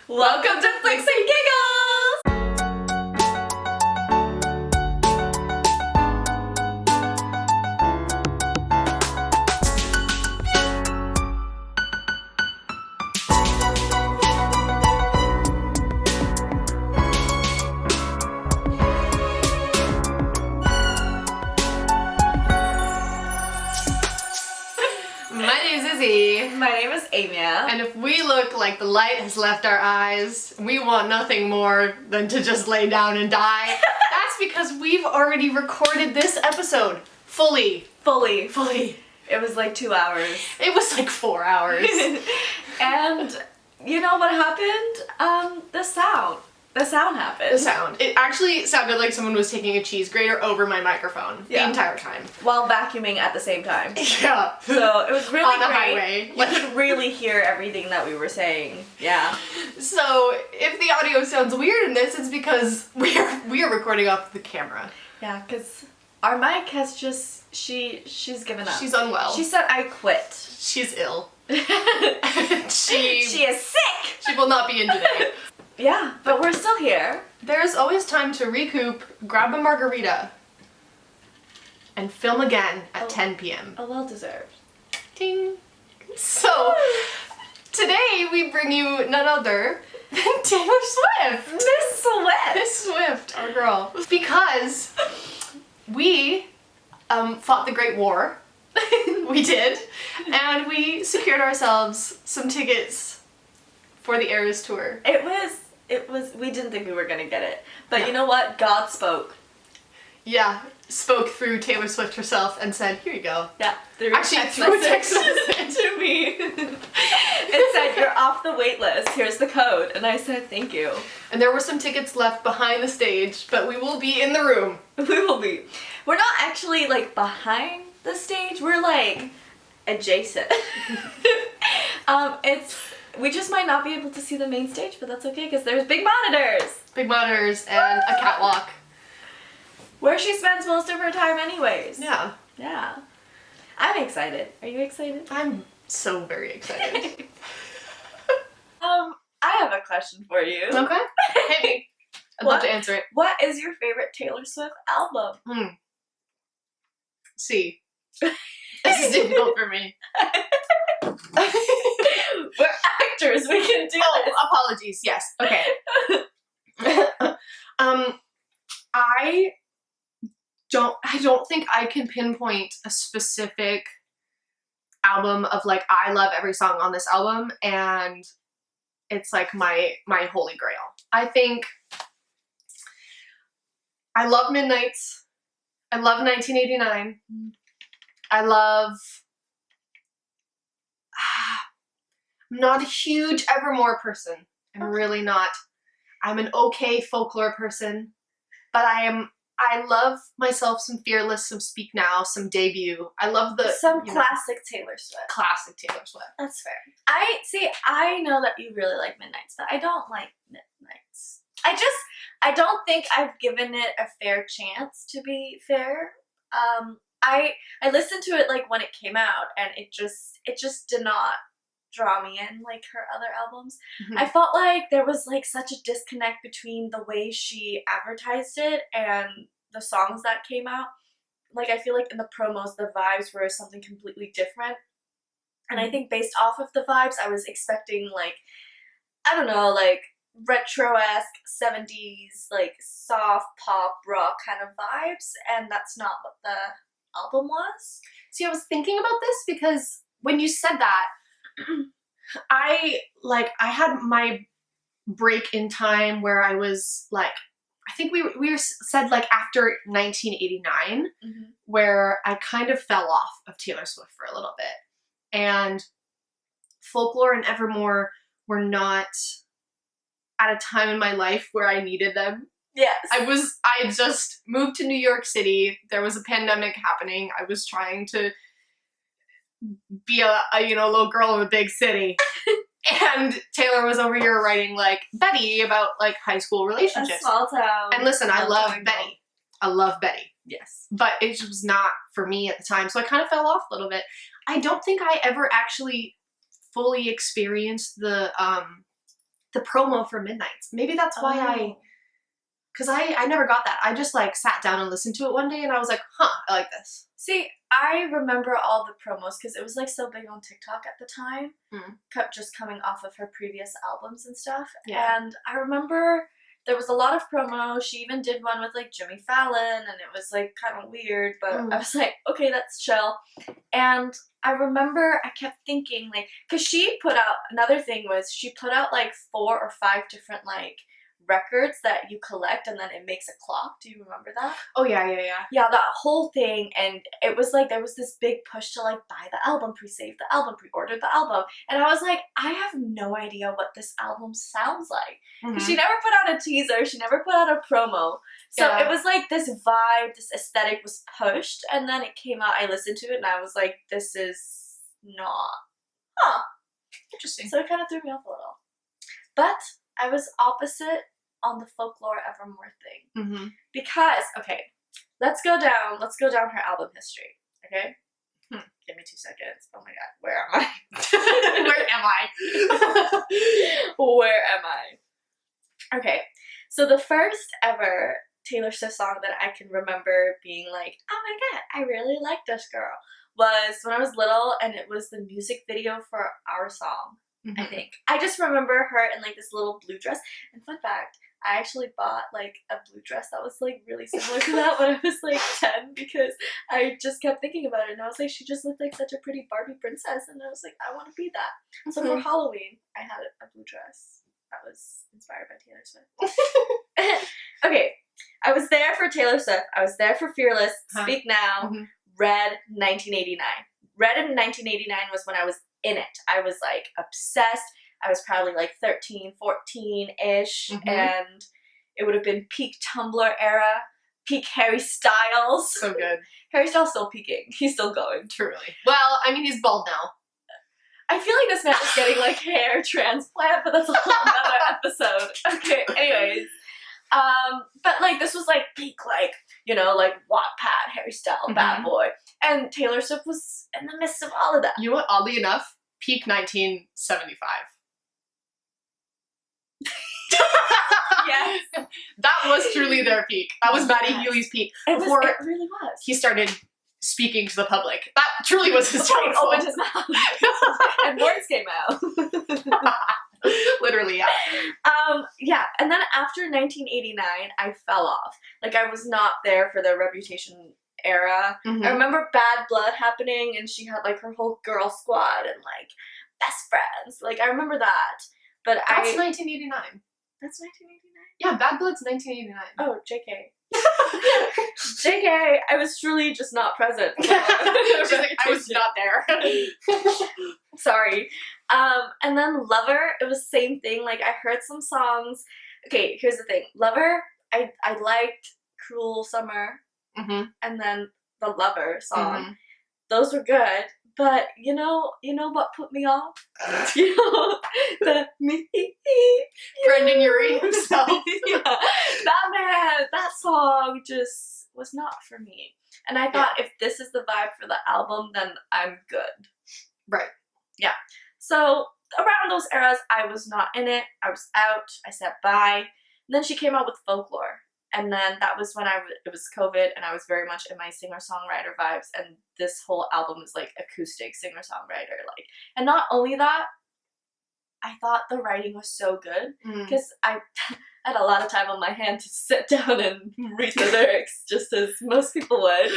Welcome to Flicks and Giggles! My name is Izzy. My name is Amia. And if we look like the light has left our eyes, we want nothing more than to just lay down and die. That's because we've already recorded this episode fully. It was like 2 hours. It was like 4 hours. And you know what happened? The sound happened. The sound. It actually sounded like someone was taking a cheese grater over my microphone the entire time. While vacuuming at the same time. Yeah. So it was really on the great. highway. You could really hear everything that we were saying. Yeah. So if the audio sounds weird in this, it's because we are recording off the camera. Yeah, because our mic has just she's given up. She's unwell. She said I quit. She's ill. She is sick! She will not be in today. Yeah, but we're still here. There's always time to recoup, grab a margarita, and film again at 10 p.m. Oh, well deserved. Ding! So, today we bring you none other than Taylor Swift! Miss Swift, our girl. Because we fought the Great War. We did. And we secured ourselves some tickets for the Eras Tour. It was, we didn't think we were gonna get it. But you know what? God spoke. Yeah, spoke through Taylor Swift herself and said, here you go. Yeah, through a text message to me. It said, you're off the wait list, here's the code. And I said, thank you. And there were some tickets left behind the stage, but we will be in the room. We will be. We're not actually like behind the stage, we're like adjacent. We just might not be able to see the main stage, but that's okay because there's big monitors. Big monitors and a catwalk. Where she spends most of her time anyways. Yeah. Yeah. I'm excited. Are you excited? I'm so very excited. I have a question for you. Okay. Hit me. I'd love to answer it. What is your favorite Taylor Swift album? C. This is difficult for me. We're actors, we can do this. Apologies. Yes. Okay. I don't think I can pinpoint a specific album of like I love every song on this album and it's like my holy grail. I think I love Midnights. I love 1989. I love I'm not a huge Evermore person. I'm really not. I'm an okay folklore person, but I love myself some Fearless, some Speak Now, some Debut. I love classic Taylor Swift. Classic Taylor Swift. That's fair. I know that you really like Midnights, but I don't like Midnights. I don't think I've given it a fair chance, to be fair. I listened to it like when it came out and it just did not draw me in like her other albums. Mm-hmm. I felt like there was like such a disconnect between the way she advertised it and the songs that came out. Like I feel like in the promos the vibes were something completely different. And I think based off of the vibes I was expecting like, I don't know, like retro-esque 70s like soft pop rock kind of vibes, and that's not what the album was. See, I was thinking about this because when you said that I had my break in time where I was like, I think we were said like after 1989, where I kind of fell off of Taylor Swift for a little bit. And Folklore and Evermore were not at a time in my life where I needed them. Yes. I had just moved to New York City. There was a pandemic happening. I was trying to be a little girl in a big city. And Taylor was over here writing like Betty about like high school relationships. A small town. And listen, I love Betty. I love Betty. Yes. But it just was not for me at the time. So I kind of fell off a little bit. I don't think I ever actually fully experienced the the promo for Midnights. Maybe that's why because I never got that. I just like sat down and listened to it one day and I was like, huh, I like this. See, I remember all the promos because it was like so big on TikTok at the time. Kept just coming off of her previous albums and stuff. Yeah. And I remember there was a lot of promo. She even did one with like Jimmy Fallon and it was like kind of weird, but I was like, okay, that's chill. And I remember I kept thinking like, because she put out, another thing was she put out like 4 or 5 different like records that you collect and then it makes a clock. Do you remember that? Oh yeah. Yeah, that whole thing. And it was like there was this big push to like buy the album, pre-save the album, pre-order the album. And I was like, I have no idea what this album sounds like. She never put out a teaser, she never put out a promo. So it was like this vibe, this aesthetic was pushed, and then it came out, I listened to it and I was like, this is not interesting. So it kind of threw me off a little. But I was opposite on the Folklore Evermore thing. Because, okay, let's go down her album history, okay? Give me 2 seconds. Oh my god, where am I? Where am I? Where am I? Okay, so the first ever Taylor Swift song that I can remember being like, oh my god, I really like this girl, was when I was little, and it was the music video for Our Song. I think. I just remember her in like this little blue dress. And fun fact, I actually bought like a blue dress that was like really similar to that when I was like 10 because I just kept thinking about it and I was like, she just looked like such a pretty Barbie princess and I was like, I want to be that. So for Halloween, I had a blue dress that was inspired by Taylor Swift. Okay, I was there for Taylor Swift. I was there for Fearless, Speak Now, Red 1989. Red in 1989 was when I was in it. I was like obsessed. I was probably like 13, 14-ish, and it would have been peak Tumblr era, peak Harry Styles. So good. Harry Styles still peaking. He's still going. Truly. Well, I mean, he's bald now. I feel like this man is getting like hair transplant, but that's a whole other episode. Okay, anyways. But like this was like peak, like, you know, like Wattpad, Harry Styles, bad boy. And Taylor Swift was in the midst of all of that. You know what, oddly enough, peak 1975. Yes. That was truly their peak. That was Matty Healy's peak. It before it really was. He started speaking to the public. That truly was his Before he downfall. opened his mouth. And words came out. Literally, yeah. Yeah, and then after 1989, I fell off. Like, I was not there for the Reputation era. I remember Bad Blood happening, and she had, like, her whole girl squad and, like, best friends. Like, I remember that. But That's 1989. That's 1989? Yeah, Bad Blood's 1989. Oh, JK. JK, I was truly just not present. She's like, I was not there. Sorry. And then Lover, it was the same thing. Like, I heard some songs. Okay, here's the thing. Lover, I liked Cruel Summer. And then the Lover song. Those were good. But you know what put me off? You know, the me. Brendan Urie himself. Yeah. That man, that song just was not for me. And I thought if this is the vibe for the album, then I'm good. Right. Yeah. So around those eras, I was not in it. I was out. I sat by. And then she came out with Folklore. And then that was when it was COVID and I was very much in my singer-songwriter vibes. And this whole album is like acoustic singer-songwriter. Like, and not only that, I thought the writing was so good because I had a lot of time on my hand to sit down and read the lyrics just as most people would.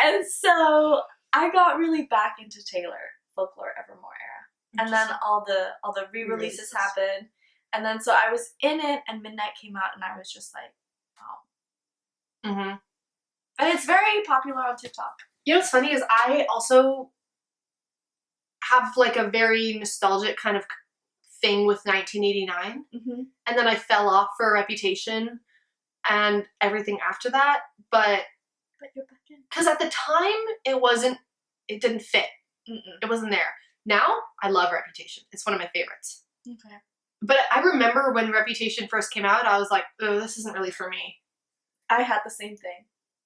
And so I got really back into Taylor, Folklore Evermore era. And then all the re-releases happened. And then so I was in it and Midnight came out and I was just like, and it's very popular on TikTok. You know what's funny is I also have like a very nostalgic kind of thing with 1989. And then I fell off for Reputation and everything after that. But you're back in. Because at the time it didn't fit. It wasn't there. Now I love Reputation. It's one of my favorites. Okay. But I remember when Reputation first came out, I was like, oh, this isn't really for me. I had the same thing.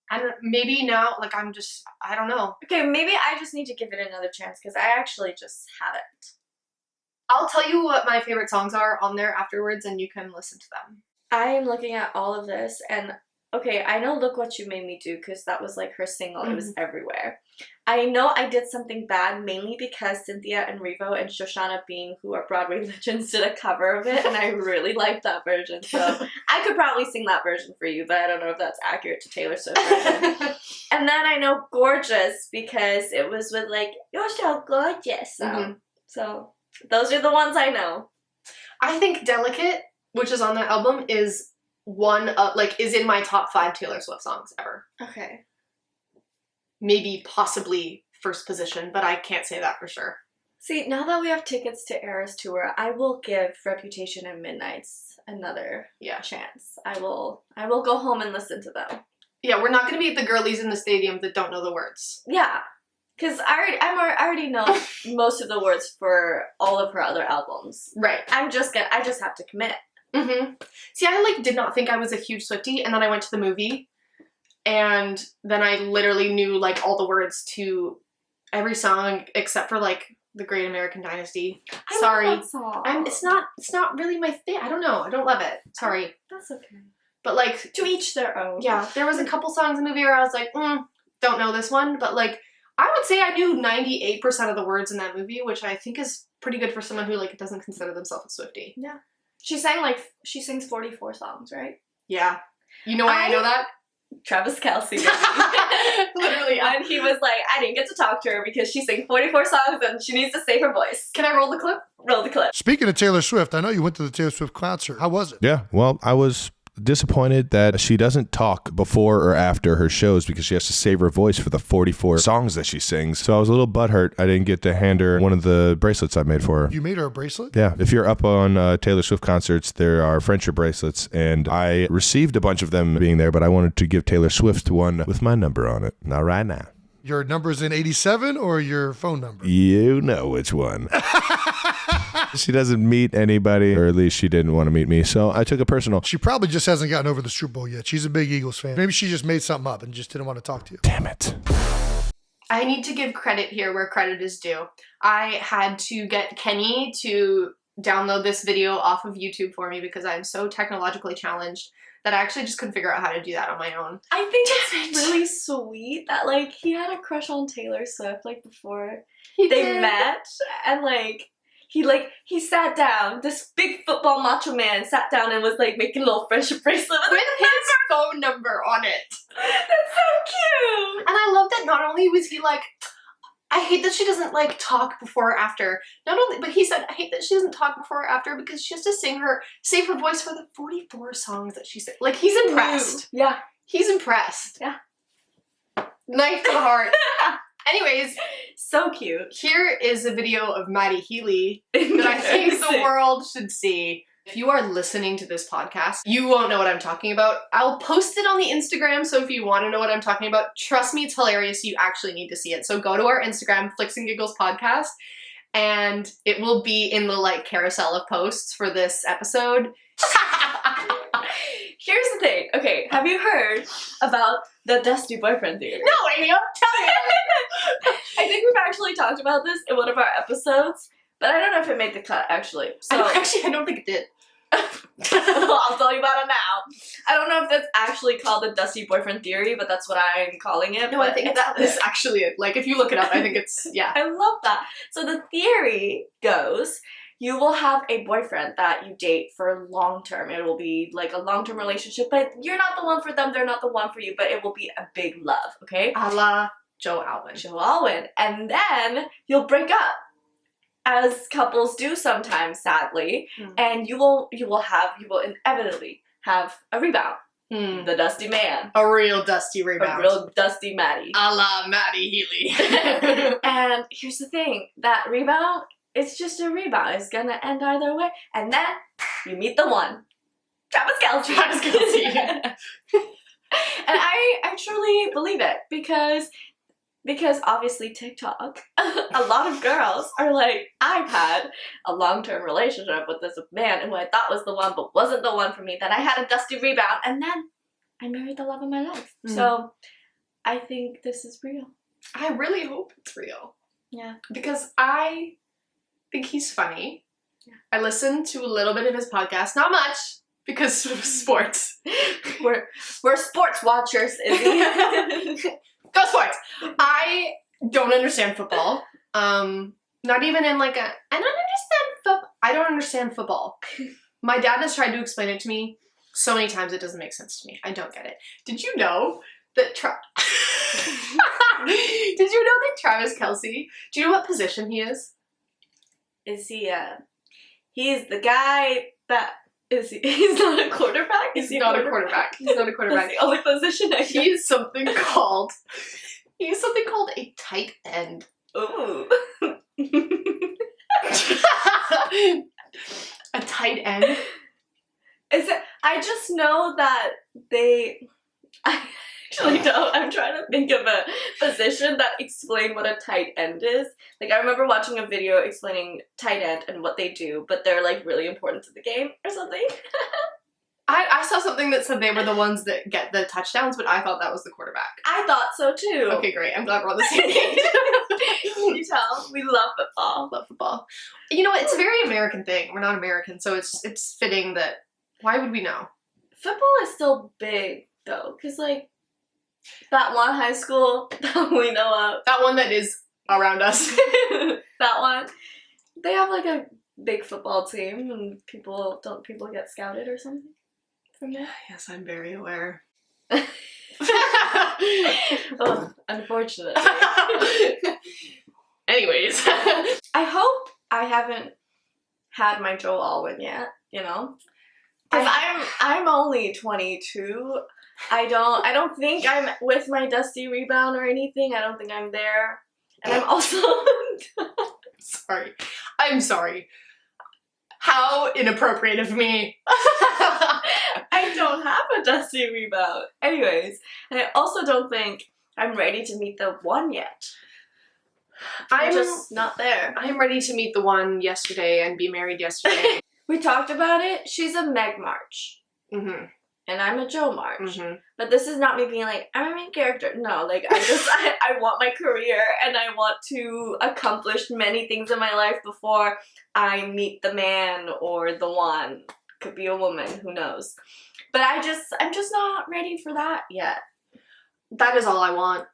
And maybe now, like, I don't know. Okay, maybe I just need to give it another chance because I actually just haven't. I'll tell you what my favorite songs are on there afterwards, and you can listen to them. I am looking at all of this, and okay, I know Look What You Made Me Do, because that was like her single. It was everywhere. I know I did something bad, mainly because Cynthia and Revo and Shoshana Bean, who are Broadway legends, did a cover of it, and I really liked that version. So I could probably sing that version for you, but I don't know if that's accurate to Taylor Swift version. And then I know Gorgeous, because it was with like, you're so gorgeous. So those are the ones I know. I think Delicate, which is on that album, is is in my top 5 Taylor Swift songs ever. Okay. Maybe possibly first position, but I can't say that for sure. See, now that we have tickets to Eras Tour, I will give Reputation and Midnights another chance. I will go home and listen to them. Yeah, we're not going to be the girlies in the stadium that don't know the words. Yeah, because I already know most of the words for all of her other albums. Right. I just have to commit. See, I did not think I was a huge Swiftie, and then I went to the movie, and then I literally knew all the words to every song except for The Great American Dynasty. Sorry, love that song. It's not really my thing. I don't know. I don't love it. Sorry. That's okay. But to each their own. Yeah, there was a couple songs in the movie where I was like, don't know this one, but I would say I knew 98% of the words in that movie, which I think is pretty good for someone who doesn't consider themselves a Swiftie. Yeah. She sings 44 songs, right? Yeah. You know why I know that? Travis Kelce. Literally. And he was like, I didn't get to talk to her because she sings 44 songs and she needs to save her voice. Can I roll the clip? Roll the clip. Speaking of Taylor Swift, I know you went to the Taylor Swift concert. How was it? Yeah, well, I was disappointed that she doesn't talk before or after her shows because she has to save her voice for the 44 songs that she sings. So I was a little butthurt I didn't get to hand her one of the bracelets I made for her. You made her a bracelet? Yeah. If you're up on Taylor Swift concerts, there are friendship bracelets, and I received a bunch of them being there, but I wanted to give Taylor Swift one with my number on it. Not right now. Your number's in 87 or your phone number? You know which one. She doesn't meet anybody, or at least she didn't want to meet me, so I took it personal. She probably just hasn't gotten over the Super Bowl yet. She's a big Eagles fan. Maybe she just made something up and just didn't want to talk to you. Damn it. I need to give credit here where credit is due. I had to get Kenny to download this video off of YouTube for me because I'm so technologically challenged that I actually just couldn't figure out how to do that on my own. I think it's really sweet that he had a crush on Taylor Swift before they met, and he sat down, this big football macho man sat down and was making a little friendship bracelet with his phone number on it. That's so cute. And I love that not only was he I hate that she doesn't talk before or after. Not only, but he said, I hate that she doesn't talk before or after because she has to save her voice for the 44 songs that she sang. He's impressed. Yeah. He's impressed. Yeah. Knife to the heart. Anyways, so cute. Here is a video of Maddie Healy that I think the world should see. If you are listening to this podcast, you won't know what I'm talking about. I'll post it on the Instagram, so if you want to know what I'm talking about, trust me, it's hilarious. You actually need to see it. So go to our Instagram, Flicks and Giggles Podcast, and it will be in the carousel of posts for this episode. Here's the thing. Okay, have you heard about the Dusty boyfriend theory? No, Amy, tell me about it. I think we've actually talked about this in one of our episodes, but I don't know if it made the cut, actually. So I don't think it did. I'll tell you about it now. I don't know if that's actually called the Dusty boyfriend theory, but that's what I'm calling it. No, I think that is actually it. If you look it up, I think it's, yeah. I love that. So the theory goes, you will have a boyfriend that you date for long term. It will be a long-term relationship, but you're not the one for them, they're not the one for you, but it will be a big love, okay? A la Joe Alwyn. Joe Alwyn. And then you'll break up, as couples do sometimes, sadly, and you will inevitably have a rebound. The Dusty Man. A real Dusty rebound. A real Dusty Maddie. A la Maddie Healy. And here's the thing, that rebound, it's just a rebound. It's gonna end either way. And then you meet the one. Travis Kelce. Travis Kelce. And I truly believe it because obviously TikTok, a lot of girls are I've had a long-term relationship with this man who I thought was the one but wasn't the one for me. Then I had a Dusty rebound and then I married the love of my life. So I think this is real. I really hope it's real. Yeah. Because I think he's funny. I listened to a little bit of his podcast, not much, because of sports. We're sports watchers, Izzy. Go sports! I don't understand football. Not even in like I don't understand football. My dad has tried to explain it to me so many times it doesn't make sense to me. I don't get it. Did you know that Travis Kelce, do you know what position he is? Is he, he's the guy that, he's not a quarterback? He's not a quarterback. He's not a quarterback. That's the only position I know. He is something called a tight end. Ooh. A tight end? Is it, I just know that I actually don't. I'm trying to think of a position that explain what a tight end is. Like, I remember watching a video explaining tight end and what they do, but they're like really important to the game or something. I saw something that said they were the ones that get the touchdowns, but I thought that was the quarterback. I thought so too. Okay, great. I'm glad we're on the same page. Can you tell? We love football. Love football. You know what? It's a very American thing. We're not American, so it's fitting that. Why would we know? Football is still big though, because like that one high school that we know of, That one that is around us. that one, they have like a big football team, and people get scouted or something from there? Yes, I'm very aware. Oh, unfortunately. Anyways. I hope I haven't had my Joe Alwyn yet, you know? Because I'm only 22. I don't think I'm with my Dusty Rebound or anything. I don't think I'm there. And I'm also sorry. I'm sorry. How inappropriate of me. I don't have a Dusty Rebound. Anyways, and I also don't think I'm ready to meet the one yet. I'm just not there. I'm ready to meet the one yesterday and be married yesterday. We talked about it. She's a Meg March. Mm-hmm. And I'm a Joe March. Mm-hmm. But this is not me being like, I'm a main character. No, like, I want my career and I want to accomplish many things in my life before I meet the man or the one. Could be a woman, who knows. But I'm just not ready for that yet. That is all I want.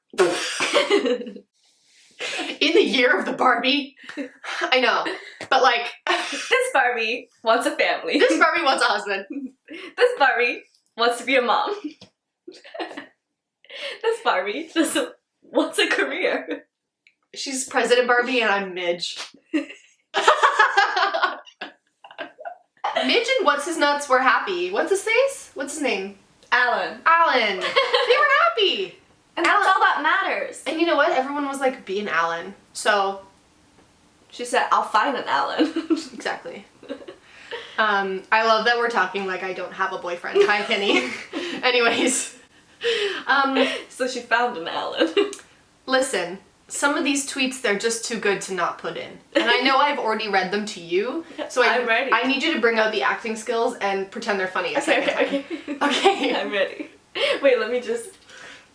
In the year of the Barbie. I know. But like, This Barbie wants a family. this Barbie wants a husband. This Barbie wants to be a mom. This Barbie just wants a career. She's President Barbie and I'm Midge. Midge and What's His Nuts were happy. What's his face? What's his name? Alan. Alan. They were happy. And that's all that matters. And you know what? Everyone was like, be an Alan. So. She said, I'll find an Alan. Exactly. I love that we're talking like I don't have a boyfriend. Hi, Kenny. Anyways. So she found an Alan. Listen, some of these tweets, they're just too good to not put in. And I know I've already read them to you. So I'm ready. I need you to bring out the acting skills and pretend they're funny. Okay. Okay. I'm ready. Wait, let me just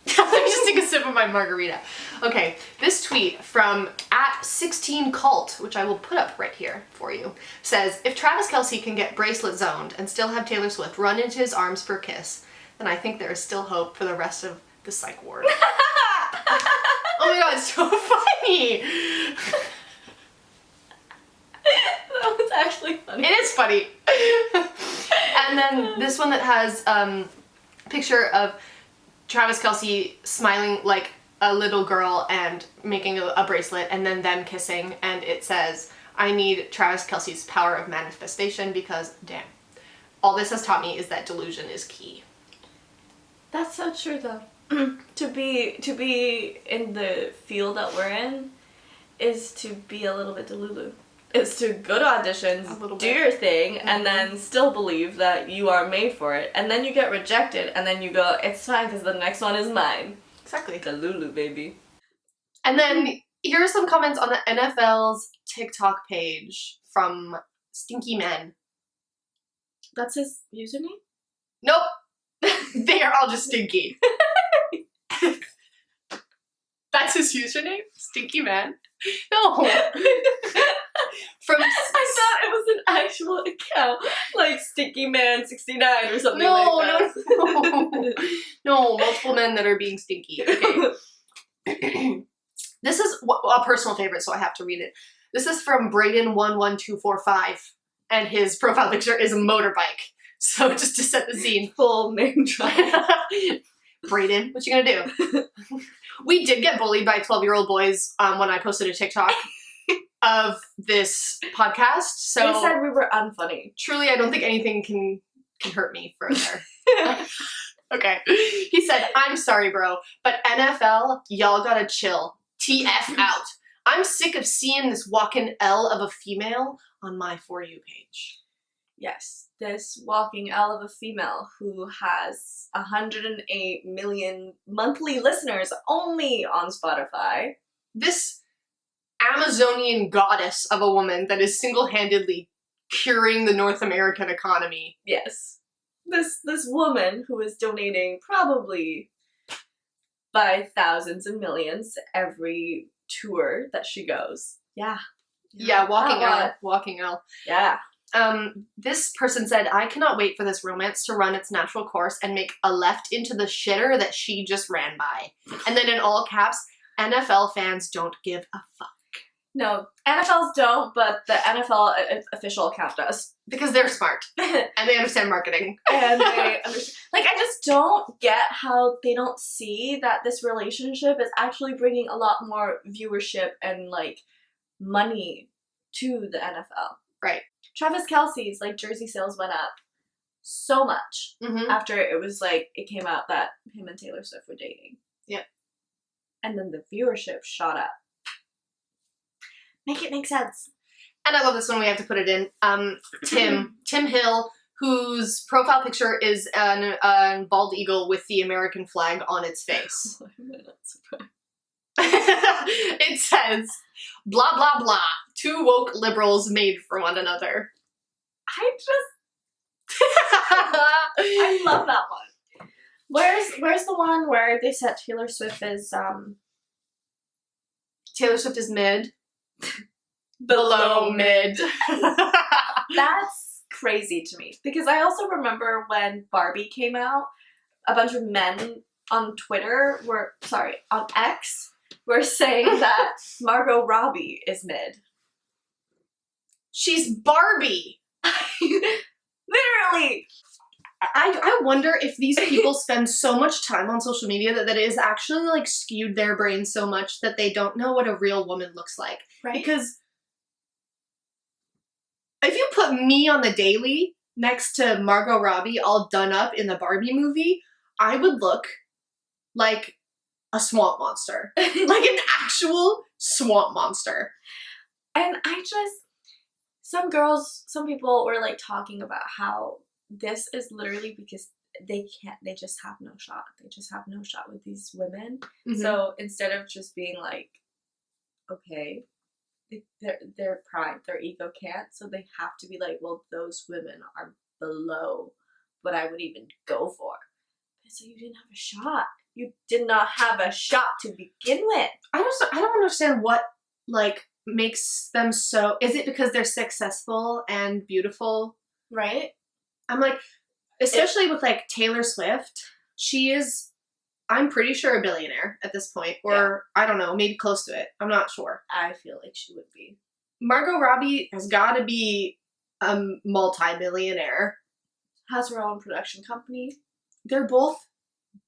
take a sip of my margarita. Okay, this tweet from @16cult, which I will put up right here for you, says, if Travis Kelce can get bracelet zoned and still have Taylor Swift run into his arms for a kiss, then I think there is still hope for the rest of the psych ward. Oh my god, it's so funny! That was actually funny. It is funny. And then this one that has picture of Travis Kelce smiling like a little girl and making a bracelet and then them kissing, and it says, I need Travis Kelce's power of manifestation because, damn, all this has taught me is that delusion is key. That's so true though. To be in the field that we're in is to be a little bit delulu. Is to go to auditions, do your thing, and then still believe that you are made for it. And then you get rejected, and then you go, it's fine because the next one is mine. Exactly. Delulu, baby. And then here are some comments on the NFL's TikTok page from Stinky Men. That's his username? Nope. They are all just stinky. That's his username? Stinky Man? No. From I thought it was an actual account, like Stinky Man 69 or something no, like that. no, multiple men that are being stinky. Okay. This is a personal favorite, so I have to read it. This is from Braden11245, and his profile picture is a motorbike. So just to set the scene. Full name drop. Braden, what you gonna do? We did get bullied by 12-year-old boys when I posted a TikTok of this podcast. So They said we were unfunny. truly, I don't think anything can hurt me further. Okay. He said, I'm sorry, bro, but NFL, y'all gotta chill. TF out. I'm sick of seeing this walking L of a female on my For You page. Yes, this walking L of a female who has 108 million monthly listeners only on Spotify. This Amazonian goddess of a woman that is single-handedly curing the North American economy. Yes. This woman who is donating probably by thousands and millions every tour that she goes. Yeah. Yeah, walking That L. Walking L. Yeah. This person said, I cannot wait for this romance to run its natural course and make a left into the shitter that she just ran by. And then in all caps, NFL fans don't give a fuck. No, NFLs don't, but the NFL official account does. Because they're smart. And they understand marketing. And they understand. Like, I just don't get how they don't see that this relationship is actually bringing a lot more viewership and, like, money to the NFL. Right. Travis Kelce's, like, jersey sales went up so much Mm-hmm. after it was, like, it came out that him and Taylor Swift were dating. Yep. And then the viewership shot up. Make it make sense. And I love this one. We have to put it in. Tim Hill, whose profile picture is a bald eagle with the American flag on its face. I'm not surprised. It says, blah, blah, blah. Two woke liberals made for one another. I love that one. Where's the one where they said Taylor Swift is Taylor Swift is mid. below mid. That's crazy to me because I also remember when Barbie came out, a bunch of men on Twitter on X were saying that Margot Robbie is mid. She's Barbie. Literally. I wonder if these people spend so much time on social media that it is actually like skewed their brains so much that they don't know what a real woman looks like. Right. Because if you put me on the daily next to Margot Robbie all done up in the Barbie movie, I would look like a swamp monster. Like an actual swamp monster. And some people were like talking about how this is literally because they just have no shot. They just have no shot with these women. Mhm. So instead of just being like, okay, their pride, their ego can't, so they have to be like, well, those women are below what I would even go for. So you didn't have a shot. You did not have a shot to begin with. I don't understand what like makes them so. Is it because they're successful and beautiful? Right? I'm like, especially with like Taylor Swift, she is, I'm pretty sure, a billionaire at this point, or I don't know, maybe close to it. I'm not sure. I feel like she would be. Margot Robbie has got to be a multi-millionaire. Has her own production company. They're both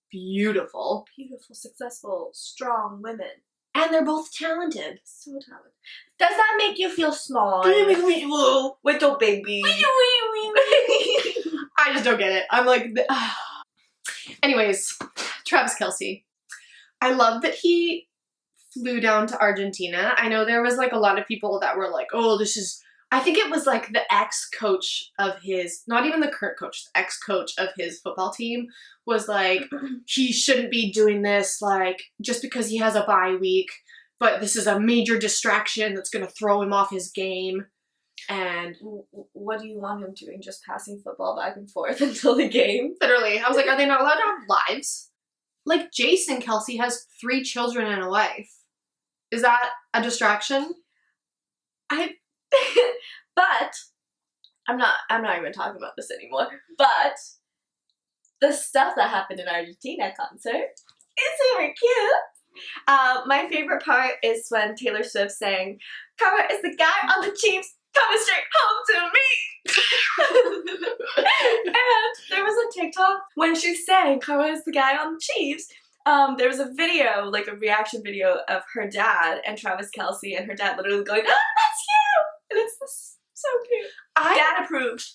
beautiful. Beautiful, successful, strong women. And they're both talented. So talented. Does that make you feel small? Little baby. I just don't get it. I'm like, anyways, Travis Kelce. I love that he flew down to Argentina. I know there was like a lot of people that were like, oh, I think it was like the ex-coach of his, not even the current coach, the ex-coach of his football team was like, he shouldn't be doing this, like, just because he has a bye week, but this is a major distraction that's going to throw him off his game. And what do you want him doing? Just passing football back and forth until the game? literally, I was like, are they not allowed to have lives? Like, Jason Kelce has 3 children and a wife. Is that a distraction? But I'm not even talking about this anymore. But the stuff that happened in Argentina concert is super cute. My favorite part is when Taylor Swift sang, "Karma is the guy on the Chiefs coming straight home to me." And there was a TikTok when she sang "Karma is the guy on the Chiefs." There was a video, like a reaction video of her dad and Travis Kelce, and her dad literally going, "Ah, that's you!" And it's so cute. Dad approved.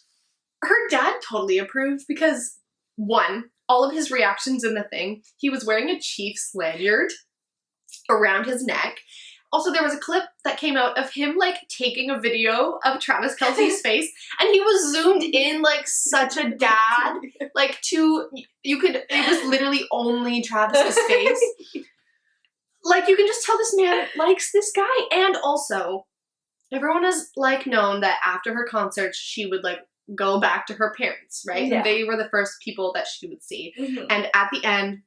Her dad totally approved because, one, all of his reactions in the thing, he was wearing a Chiefs lanyard around his neck. Also, there was a clip that came out of him, like, taking a video of Travis Kelce's face, and he was zoomed in like such a dad. Like, it was literally only Travis's face. Like, you can just tell this man likes this guy. And also, everyone has, like, known that after her concerts, she would, like, go back to her parents, right? Yeah. And they were the first people that she would see. Mm-hmm. And at the end,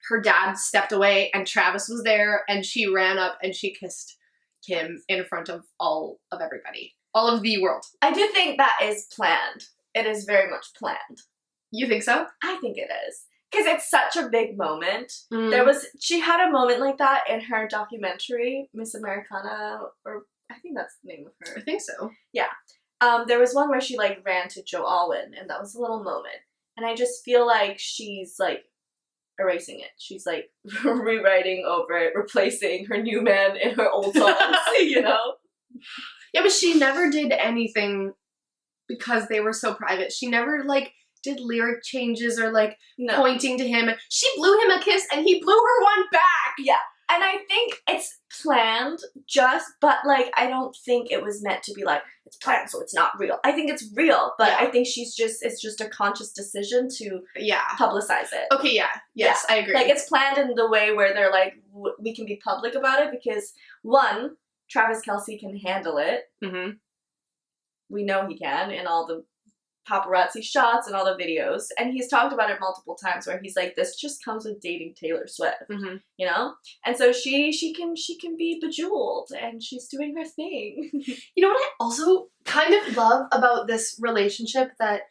her dad stepped away and Travis was there and she ran up and she kissed him in front of all of everybody. All of the world. I do think that is planned. It is very much planned. You think so? I think it is. Because it's such a big moment. Mm. She had a moment like that in her documentary, Miss Americana, or I think that's the name of her. I think so. There was one where she, like, ran to Joe Alwyn, and that was a little moment. And I just feel like she's, like, erasing it. She's, like, rewriting over it, replacing her new man in her old songs, you know? Yeah, but she never did anything because they were so private. She never, like, did lyric changes or, like, No. pointing to him. She blew him a kiss and he blew her one back. Yeah. And I think it's planned but, like, I don't think it was meant to be, like, it's planned, so it's not real. I think it's real, but Yeah. I think it's just a conscious decision to Yeah. publicize it. Okay, yeah. Yes, I agree. Like, it's planned in the way where they're like, we can be public about it because, one, Travis Kelce can handle it. Mm-hmm. We know he can in all the paparazzi shots and all the videos. And he's talked about it multiple times where he's like, this just comes with dating Taylor Swift, Mm-hmm. you know? And so she can be bejeweled and she's doing her thing. You know what I also kind of love about this relationship that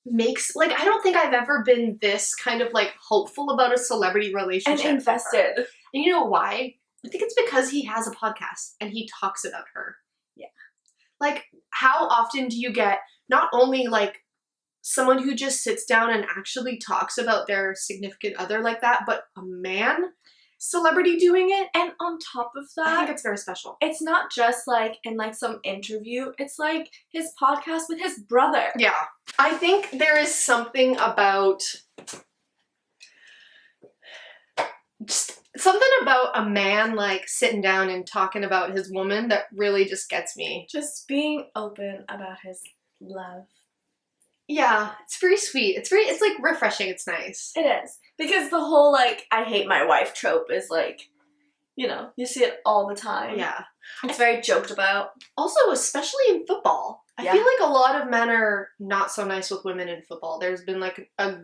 makes, like, I don't think I've ever been this kind of, like, hopeful about a celebrity And relationship. invested. And you know why? I think it's because he has a podcast and he talks about her. Yeah. Like, how often do you get not only, like, someone who just sits down and actually talks about their significant other like that, but a man celebrity doing it? And on top of that, I think it's very special. it's not just, like, in, like, some interview. It's, like, his podcast with his brother. Yeah. I think there is something about just something about a man, like, sitting down and talking about his woman that really just gets me. Just being open about his love. Yeah, it's very sweet. It's like refreshing. It's nice. It is. Because the whole, like, I hate my wife trope is, like, you know, you see it all the time. Yeah. It's very joked about. Also, especially in football. I Yeah. feel like a lot of men are not so nice with women in football. There's been, like, a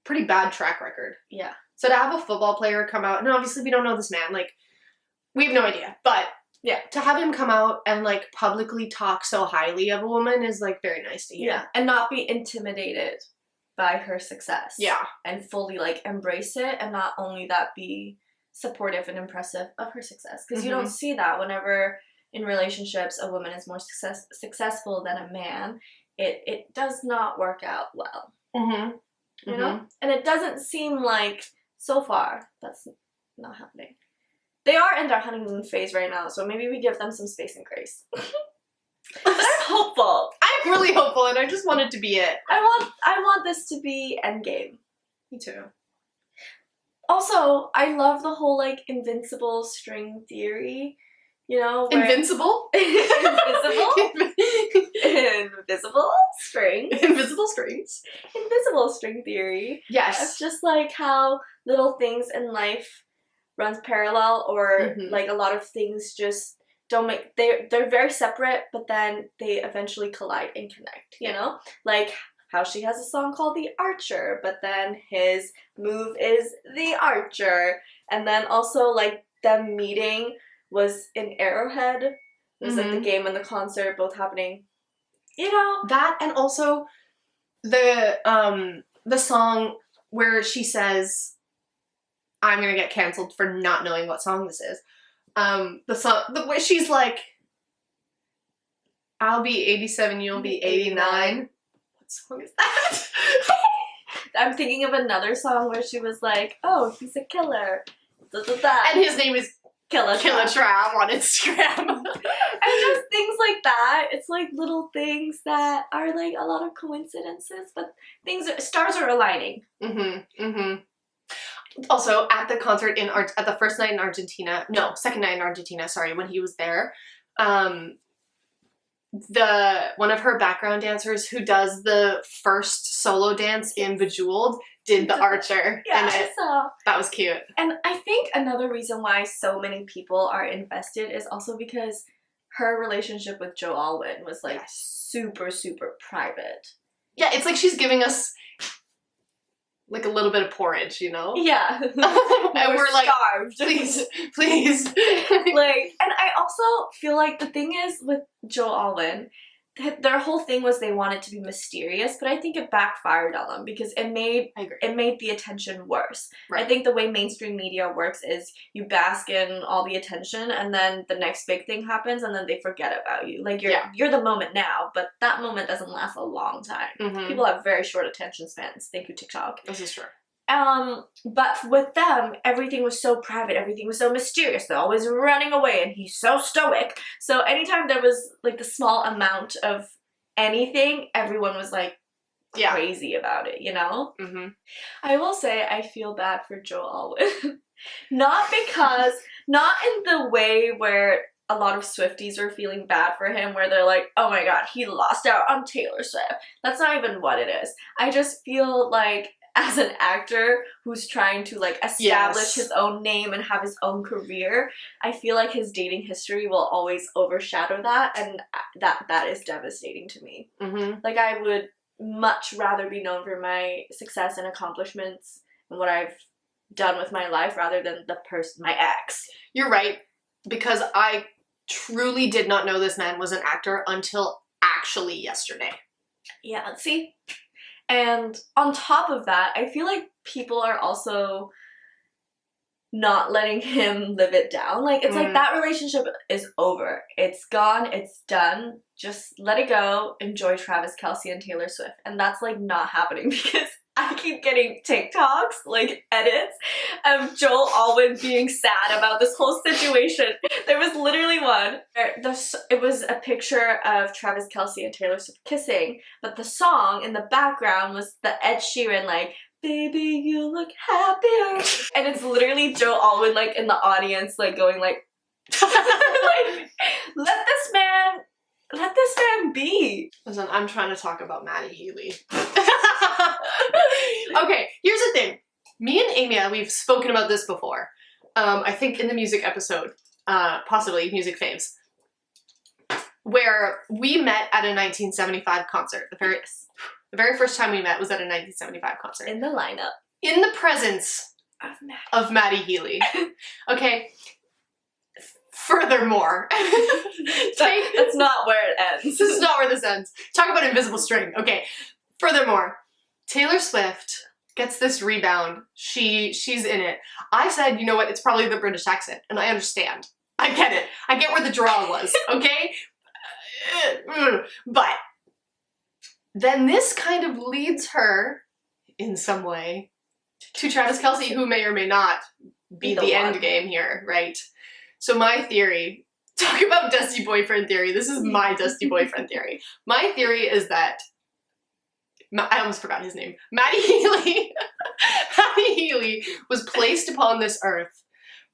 pretty bad track record. Yeah. So to have a football player come out, and obviously we don't know this man, like, we have no idea, but Yeah. to have him come out and, like, publicly talk so highly of a woman is, like, very nice to hear. Yeah. And not be intimidated by her success. Yeah. And fully, like, embrace it, and not only that, be supportive and impressive of her success. Because you don't see that whenever in relationships a woman is more successful than a man. It does not work out well. Mm-hmm. You know? And it doesn't seem like, so far, that's not happening. They are in their honeymoon phase right now, so maybe we give them some space and grace. But I'm hopeful. I'm really hopeful, and I just want it to be it. I want this to be Endgame. Me too. Also, I love the whole, like, invincible string theory. You know? where- Invincible? Invisible? Invisible string. Invisible strings. Invisible string theory. Yes. It's just like how little things in life runs parallel, or like a lot of things just don't make, they're very separate, but then they eventually collide and connect, you know? Like how she has a song called The Archer, but then his move is The Archer. And then also, like, them meeting was in Arrowhead, There's like the game and the concert both happening. You know, That, and also the song where she says, "I'm gonna get canceled for not knowing what song this is." The song, where she's like, "I'll be 87, you'll be 89." What song is that? I'm thinking of another song where she was like, "Oh, he's a killer," And his name is Killer Trav on Instagram. And just things like that. It's like little things that are like a lot of coincidences, but stars are aligning. Also, at the concert at the first night in Argentina, no, second night in Argentina, sorry, when he was there, one of her background dancers who does the first solo dance in Bejeweled did the Archer Yeah, in it. so. That was cute. And I think another reason why so many people are invested is also because her relationship with Joe Alwyn was like super, super private. Yeah, it's like she's giving us like a little bit of porridge, you know? Yeah. And we're like, starved. please. Like, and I also feel like the thing is with Joe Alwyn, their whole thing was they wanted to be mysterious, but I think it backfired on them because it made the attention worse. Right. I think the way mainstream media works is you bask in all the attention and then the next big thing happens and then they forget about you. Like you're the moment now, but that moment doesn't last a long time. People have very short attention spans. Thank you, TikTok. This is true. But with them, everything was so private, everything was so mysterious, they're always running away, and he's so stoic. So anytime there was, like, the small amount of anything, everyone was, like, crazy about it, you know? I will say I feel bad for Joe Alwyn. Not in the way where a lot of Swifties are feeling bad for him, where they're like, oh my god, he lost out on Taylor Swift. That's not even what it is. I just feel like, as an actor who's trying to like establish his own name and have his own career, I feel like his dating history will always overshadow that, and that is devastating to me. Like, I would much rather be known for my success and accomplishments and what I've done with my life rather than my ex. You're right, because I truly did not know this man was an actor until actually yesterday. Yeah, let's see. And on top of that, I feel like people are also not letting him live it down. Like, it's like that relationship is over. It's gone. It's done. Just let it go. Enjoy Travis Kelce and Taylor Swift. And that's, like, not happening because I keep getting TikToks, like, edits of Joel Alwyn being sad about this whole situation. There was literally one where it was a picture of Travis Kelce and Taylor Swift kissing, but the song in the background was the Ed Sheeran, like, baby, you look happier. And it's literally Joe Alwyn, like, in the audience, like, going, like, like, let this man be. Listen, I'm trying to talk about Maddie Healy. Okay, here's the thing. Me and Amia, we've spoken about this before. I think in the music episode, possibly Music Faves, where we met at a 1975 concert. The very first time we met was at a 1975 concert. In the lineup. In the presence of Maddie Healy. Okay. Furthermore. That's not where it ends. This is not where this ends. Talk about invisible string. Okay. Furthermore, Taylor Swift gets this rebound. She's in it. I said, you know what, it's probably the British accent, and I understand. I get it. I get where the draw was, okay? But then this kind of leads her, in some way, to Travis Kelce, who may or may not be the end game here, right? So my theory, talk about dusty boyfriend theory. This is my dusty boyfriend theory. My theory is that, I almost forgot his name, Maddie Healy was placed upon this earth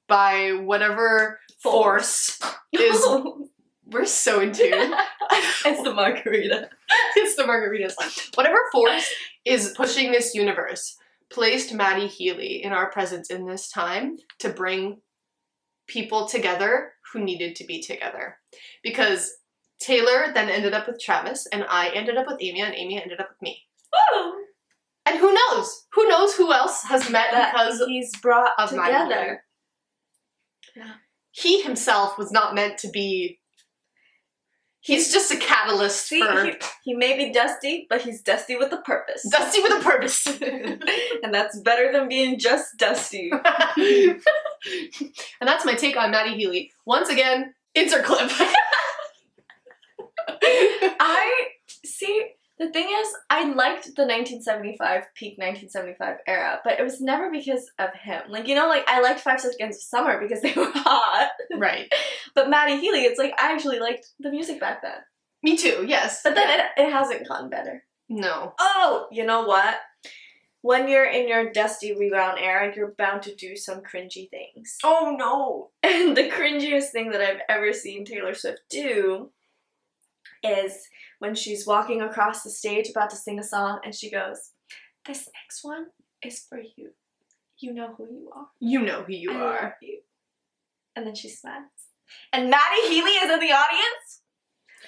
by whatever force is, we're so in tune. It's the margarita. It's the margaritas. Whatever force is pushing this universe placed Maddie Healy in our presence in this time to bring people together who needed to be together. Because Taylor then ended up with Travis, and I ended up with Amia, and Amia ended up with me. Woo! And who knows? Who knows who else has met because he's brought of together. Yeah. He himself was not meant to be He's just a catalyst for he may be dusty, but he's dusty with a purpose. dusty with a purpose. And that's better than being just dusty. And that's my take on Maddie Healy. Once again, insert clip. The thing is, I liked the 1975, peak 1975 era, but it was never because of him. Like, you know, like, I liked 5 Seconds of Summer because they were hot. Right. But Maddie Healy, it's like, I actually liked the music back then. Me too, yes. But then it hasn't gotten better. No. Oh, you know what? When you're in your dusty rebound era, you're bound to do some cringy things. Oh, no. And the cringiest thing that I've ever seen Taylor Swift do is when she's walking across the stage about to sing a song and she goes, "This next one is for you. You know who you are. You know who you I are." love you." And then she smiles. And Maddie Healy is in the audience?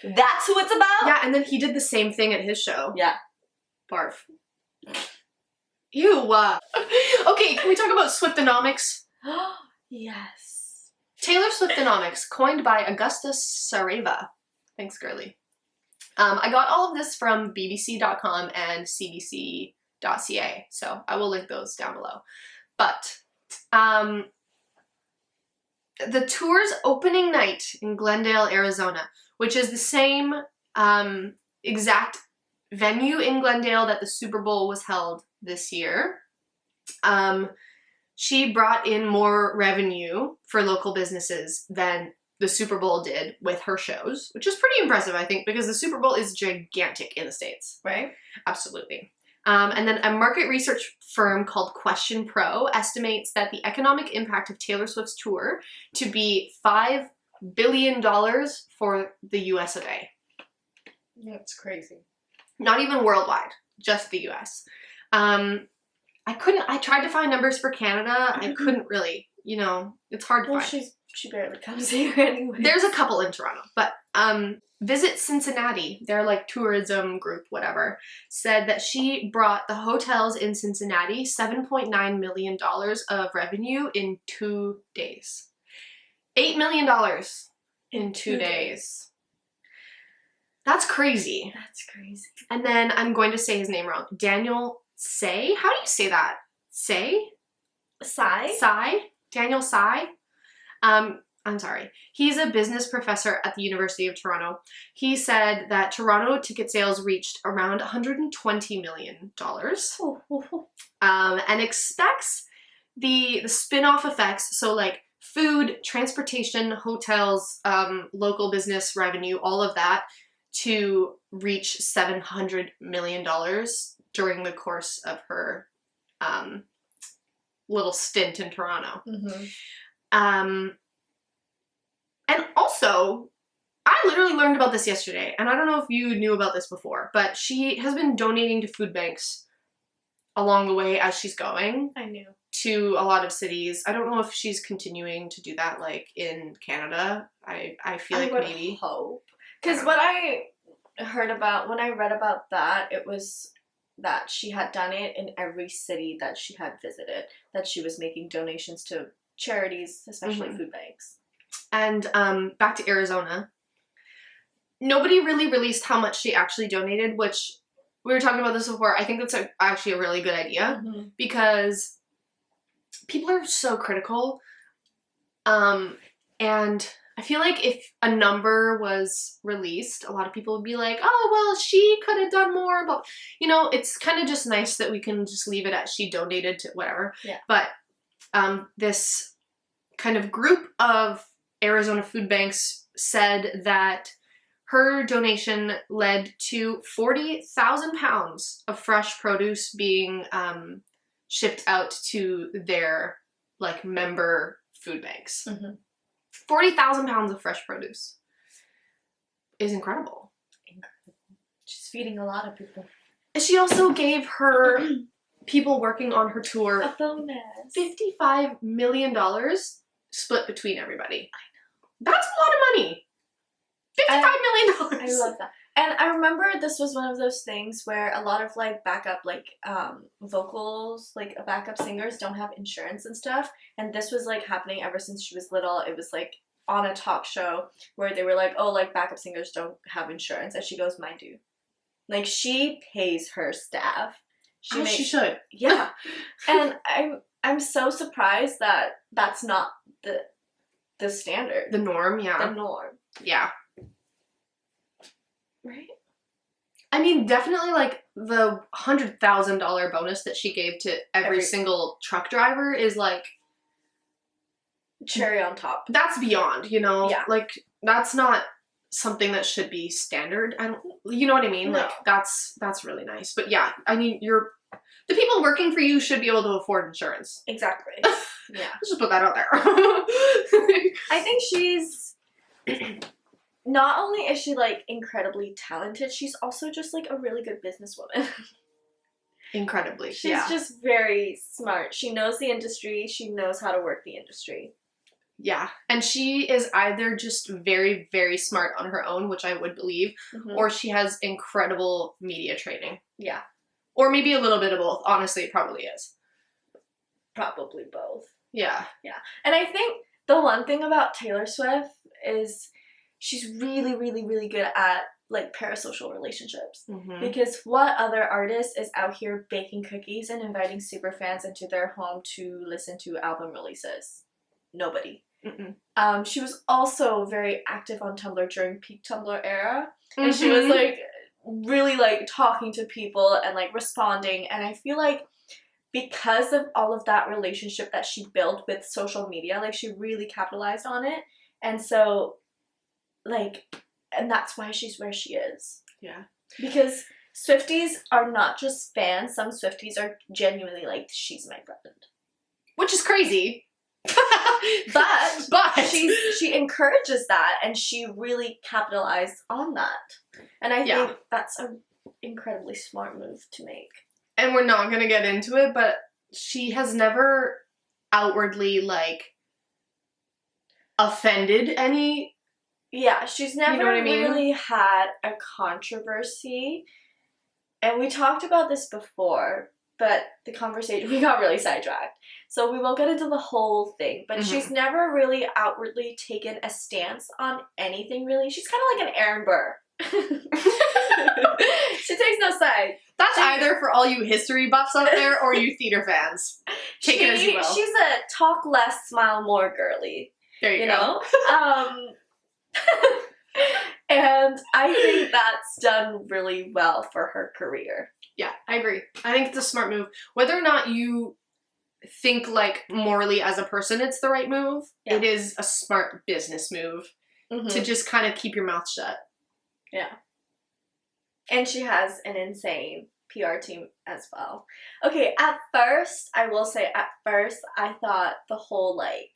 That's who it's about? Yeah, and then he did the same thing at his show. Yeah. Barf. Ew. Okay, can we talk about Swiftonomics? Yes. Taylor Swiftonomics, coined by Augustus Sareva. Thanks, girly. I got all of this from bbc.com and cbc.ca, so I will link those down below. But the tour's opening night in Glendale, Arizona, which is the same exact venue in Glendale that the Super Bowl was held this year, she brought in more revenue for local businesses than the Super Bowl did with her shows, which is pretty impressive, I think, because the Super Bowl is gigantic in the States. Right? Absolutely. And then a market research firm called Question Pro estimates that the economic impact of Taylor Swift's tour to be $5 billion for the US of A. That's crazy. Not even worldwide, just the US. I tried to find numbers for Canada. I couldn't really, it's hard to find. She barely comes here anyway. There's a couple in Toronto, but Visit Cincinnati, their like tourism group, whatever, said that she brought the hotels in Cincinnati $7.9 million of revenue in 2 days. $8 million in 2 days. That's crazy. That's crazy. And then I'm going to say his name wrong. Daniel Say? How do you say that? Say? Sai? Daniel Sai? I'm sorry. He's a business professor at the University of Toronto. He said that Toronto ticket sales reached around $120 million. And expects the spin-off effects, so like food, transportation, hotels, local business revenue, all of that, to reach $700 million during the course of her little stint in Toronto. Mm-hmm. And also, I literally learned about this yesterday, and I don't know if you knew about this before, but she has been donating to food banks along the way as she's going. I knew. To a lot of cities. I don't know if she's continuing to do that, like, in Canada. I feel like maybe. Hope. Because what I heard about, when I read about that, it was that she had done it in every city that she had visited, that she was making donations to charities, especially food banks. And back to Arizona. Nobody really released how much she actually donated, which we were talking about this before. I think that's actually a really good idea because people are so critical. And I feel like if a number was released, a lot of people would be like, oh, well, she could have done more. But, it's kind of just nice that we can just leave it at she donated to whatever. Yeah. But this kind of group of Arizona food banks said that her donation led to 40,000 pounds of fresh produce being shipped out to their like member food banks. 40,000 pounds of fresh produce is incredible. She's feeding a lot of people. She also gave her people working on her tour A bonus. $55 million split between everybody. That's a lot of money. $55 million. I love that. And I remember this was one of those things where a lot of like backup like vocals, like backup singers don't have insurance and stuff. And this was like happening ever since she was little. It was like on a talk show where they were like, oh, like backup singers don't have insurance, and she goes, mine do. Like, she pays her staff. She should. Yeah. And I'm so surprised that that's not the standard. The norm, yeah. The norm. Yeah. Right? I mean, definitely, like, the $100,000 bonus that she gave to every single truck driver is, like... cherry on top. That's beyond, you know? Yeah. Like, that's not something that should be standard. You know what I mean? No. Like, that's really nice. But yeah, I mean, the people working for you should be able to afford insurance. Exactly. Yeah. Let's just put that out there. I think she's... not only is she, like, incredibly talented, she's also just, like, a really good businesswoman. Incredibly, She's just very smart. She knows the industry. She knows how to work the industry. Yeah. And she is either just very, very smart on her own, which I would believe, or she has incredible media training. Yeah. Or maybe a little bit of both. Honestly, it probably is. Probably both. Yeah. Yeah. And I think the one thing about Taylor Swift is she's really, really, really good at, like, parasocial relationships. Because what other artist is out here baking cookies and inviting super fans into their home to listen to album releases? Nobody. She was also very active on Tumblr during peak Tumblr era. And she was, like, really, like, talking to people and, like, responding. And I feel like because of all of that relationship that she built with social media, like, she really capitalized on it. And so, like, and that's why she's where she is. Yeah. Because Swifties are not just fans. Some Swifties are genuinely like, she's my friend. Which is crazy. but she encourages that, and she really capitalized on that. And I think that's an incredibly smart move to make. And we're not going to get into it, but she has never outwardly, like, offended any... Yeah, she's never really had a controversy. And we talked about this before, but the conversation, we got really sidetracked. So we won't get into the whole thing, but she's never really outwardly taken a stance on anything, really. She's kind of like an Aaron Burr. She takes no side. That's either for all you history buffs out there or you theater fans. Take it as you will. She's a talk less, smile more girly. There you go. Know? And I think that's done really well for her career. Yeah, I agree. I think it's a smart move. Whether or not you think, like, morally as a person it's the right move, it is a smart business move to just kind of keep your mouth shut. Yeah. And she has an insane PR team as well. Okay, at first, I will say, I thought the whole, like,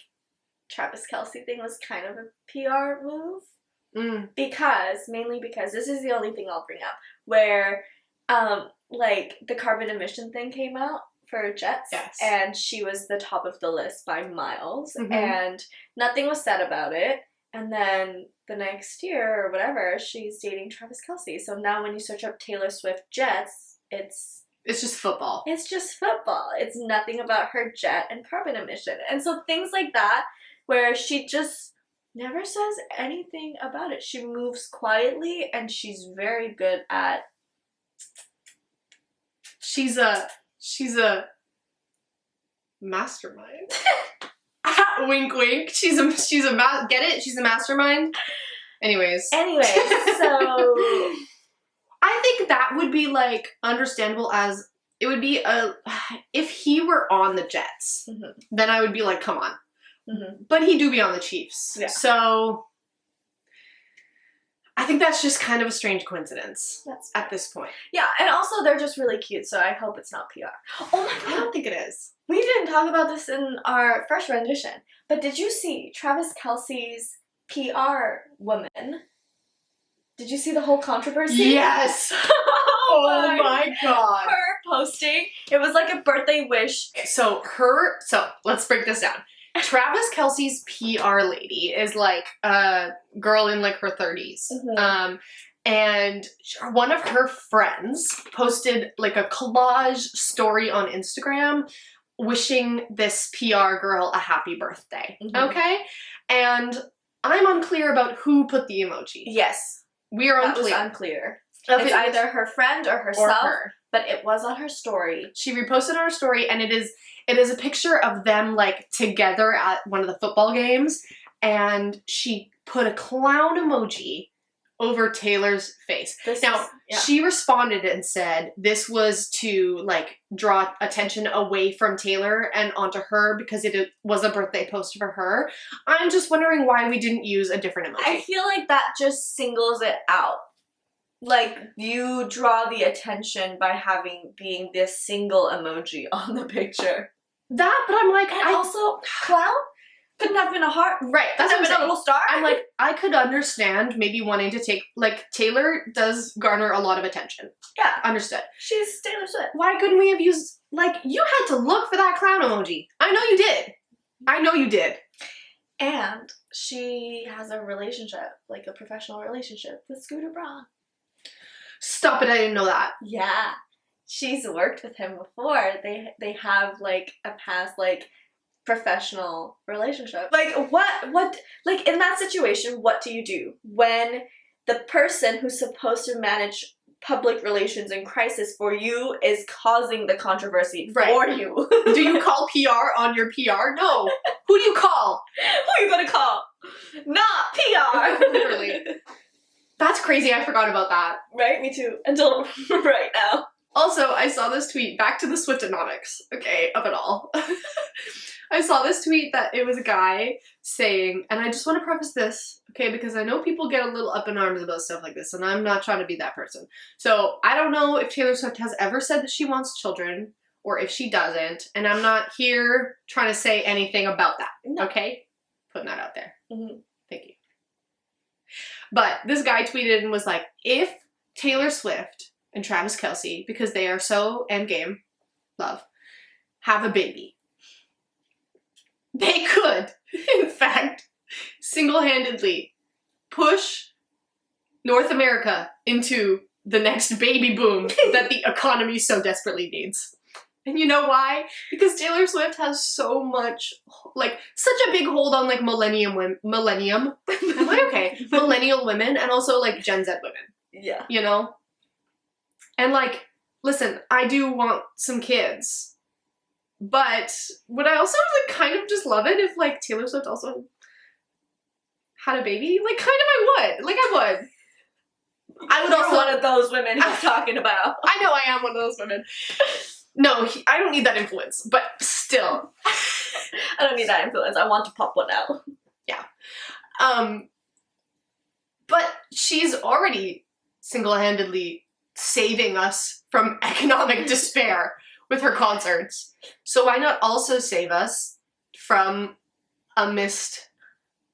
Travis Kelce thing was kind of a PR move. Mainly because this is the only thing I'll bring up, where, like, the carbon emission thing came out for jets, and she was the top of the list by miles, and nothing was said about it, and then the next year, or whatever, she's dating Travis Kelce, so now when you search up Taylor Swift jets, it's just football. It's just football. It's nothing about her jet and carbon emission, and so things like that, where she just never says anything about it. She moves quietly, and she's very good at... She's a mastermind. Wink, wink. She's a get it? She's a mastermind. Anyways, so I think that would be, like, understandable as it would be if he were on the Jets, then I would be like, come on. But he do be on the Chiefs. Yeah. So I think that's just kind of a strange coincidence at this point. Yeah, and also they're just really cute, so I hope it's not PR. Oh my god, I don't think it is. We didn't talk about this in our first rendition, but did you see Travis Kelce's PR woman? Did you see the whole controversy? Yes! Oh my god. Her posting, it was like a birthday wish. So let's break this down. Travis Kelce's PR lady is, like, a girl in, like, her 30s. And one of her friends posted, like, a collage story on Instagram wishing this PR girl a happy birthday. Okay? And I'm unclear about who put the emoji. Yes. We are That was unclear. unclear. If It's it was- either her friend or or herself, her. but it was on her story. She reposted on her story, and it is a picture of them like together at one of the football games, and she put a clown emoji over Taylor's face. She responded and said this was to like draw attention away from Taylor and onto her because it was a birthday post for her. I'm just wondering why we didn't use a different emoji. I feel like that just singles it out. Like, you draw the attention by being this single emoji on the picture. That, but I'm like, And also, clown? Couldn't have been a heart. Right, that's Couldn't what have I'm been a little star. I'm like, I could understand maybe wanting to take, like, Taylor does garner a lot of attention. Yeah. Understood. She's Taylor Swift. Why couldn't we have used, like, you had to look for that clown emoji. I know you did. I know you did. And she has a relationship, like a professional relationship with Scooter Braun. Stop it, I didn't know that. Yeah. She's worked with him before. They have, like, a past, like, professional relationship. Like, what, like, in that situation, what do you do when the person who's supposed to manage public relations in crisis for you is causing the controversy for you? Do you call PR on your PR? No. Who do you call? Who are you gonna call? Not PR! Literally. That's crazy, I forgot about that. Right? Me too. Until right now. Also, I saw this tweet, back to the Swiftonomics, okay, of it all. I saw this tweet that it was a guy saying, and I just want to preface this, okay, because I know people get a little up in arms about stuff like this, and I'm not trying to be that person. So, I don't know if Taylor Swift has ever said that she wants children, or if she doesn't, and I'm not here trying to say anything about that, okay? Putting that out there. Mm-hmm. Thank you. But this guy tweeted and was like, if Taylor Swift and Travis Kelce, because they are so endgame, love, have a baby, they could, in fact, single-handedly push North America into the next baby boom that the economy so desperately needs. And you know why? Because Taylor Swift has so much, like, such a big hold on, like, millennium, am I okay? Millennial women, and also, like, Gen Z women. Yeah. You know? And, like, listen, I do want some kids. But would I also, like, kind of just love it if, like, Taylor Swift also had a baby? Like, kind of I would. Like, I would. I would also... You're one of those women he's talking about. I know I am one of those women. No, I don't need that influence, but still. I don't need that influence. I want to pop one out. Yeah. But she's already single-handedly saving us from economic despair with her concerts. So why not also save us from a missed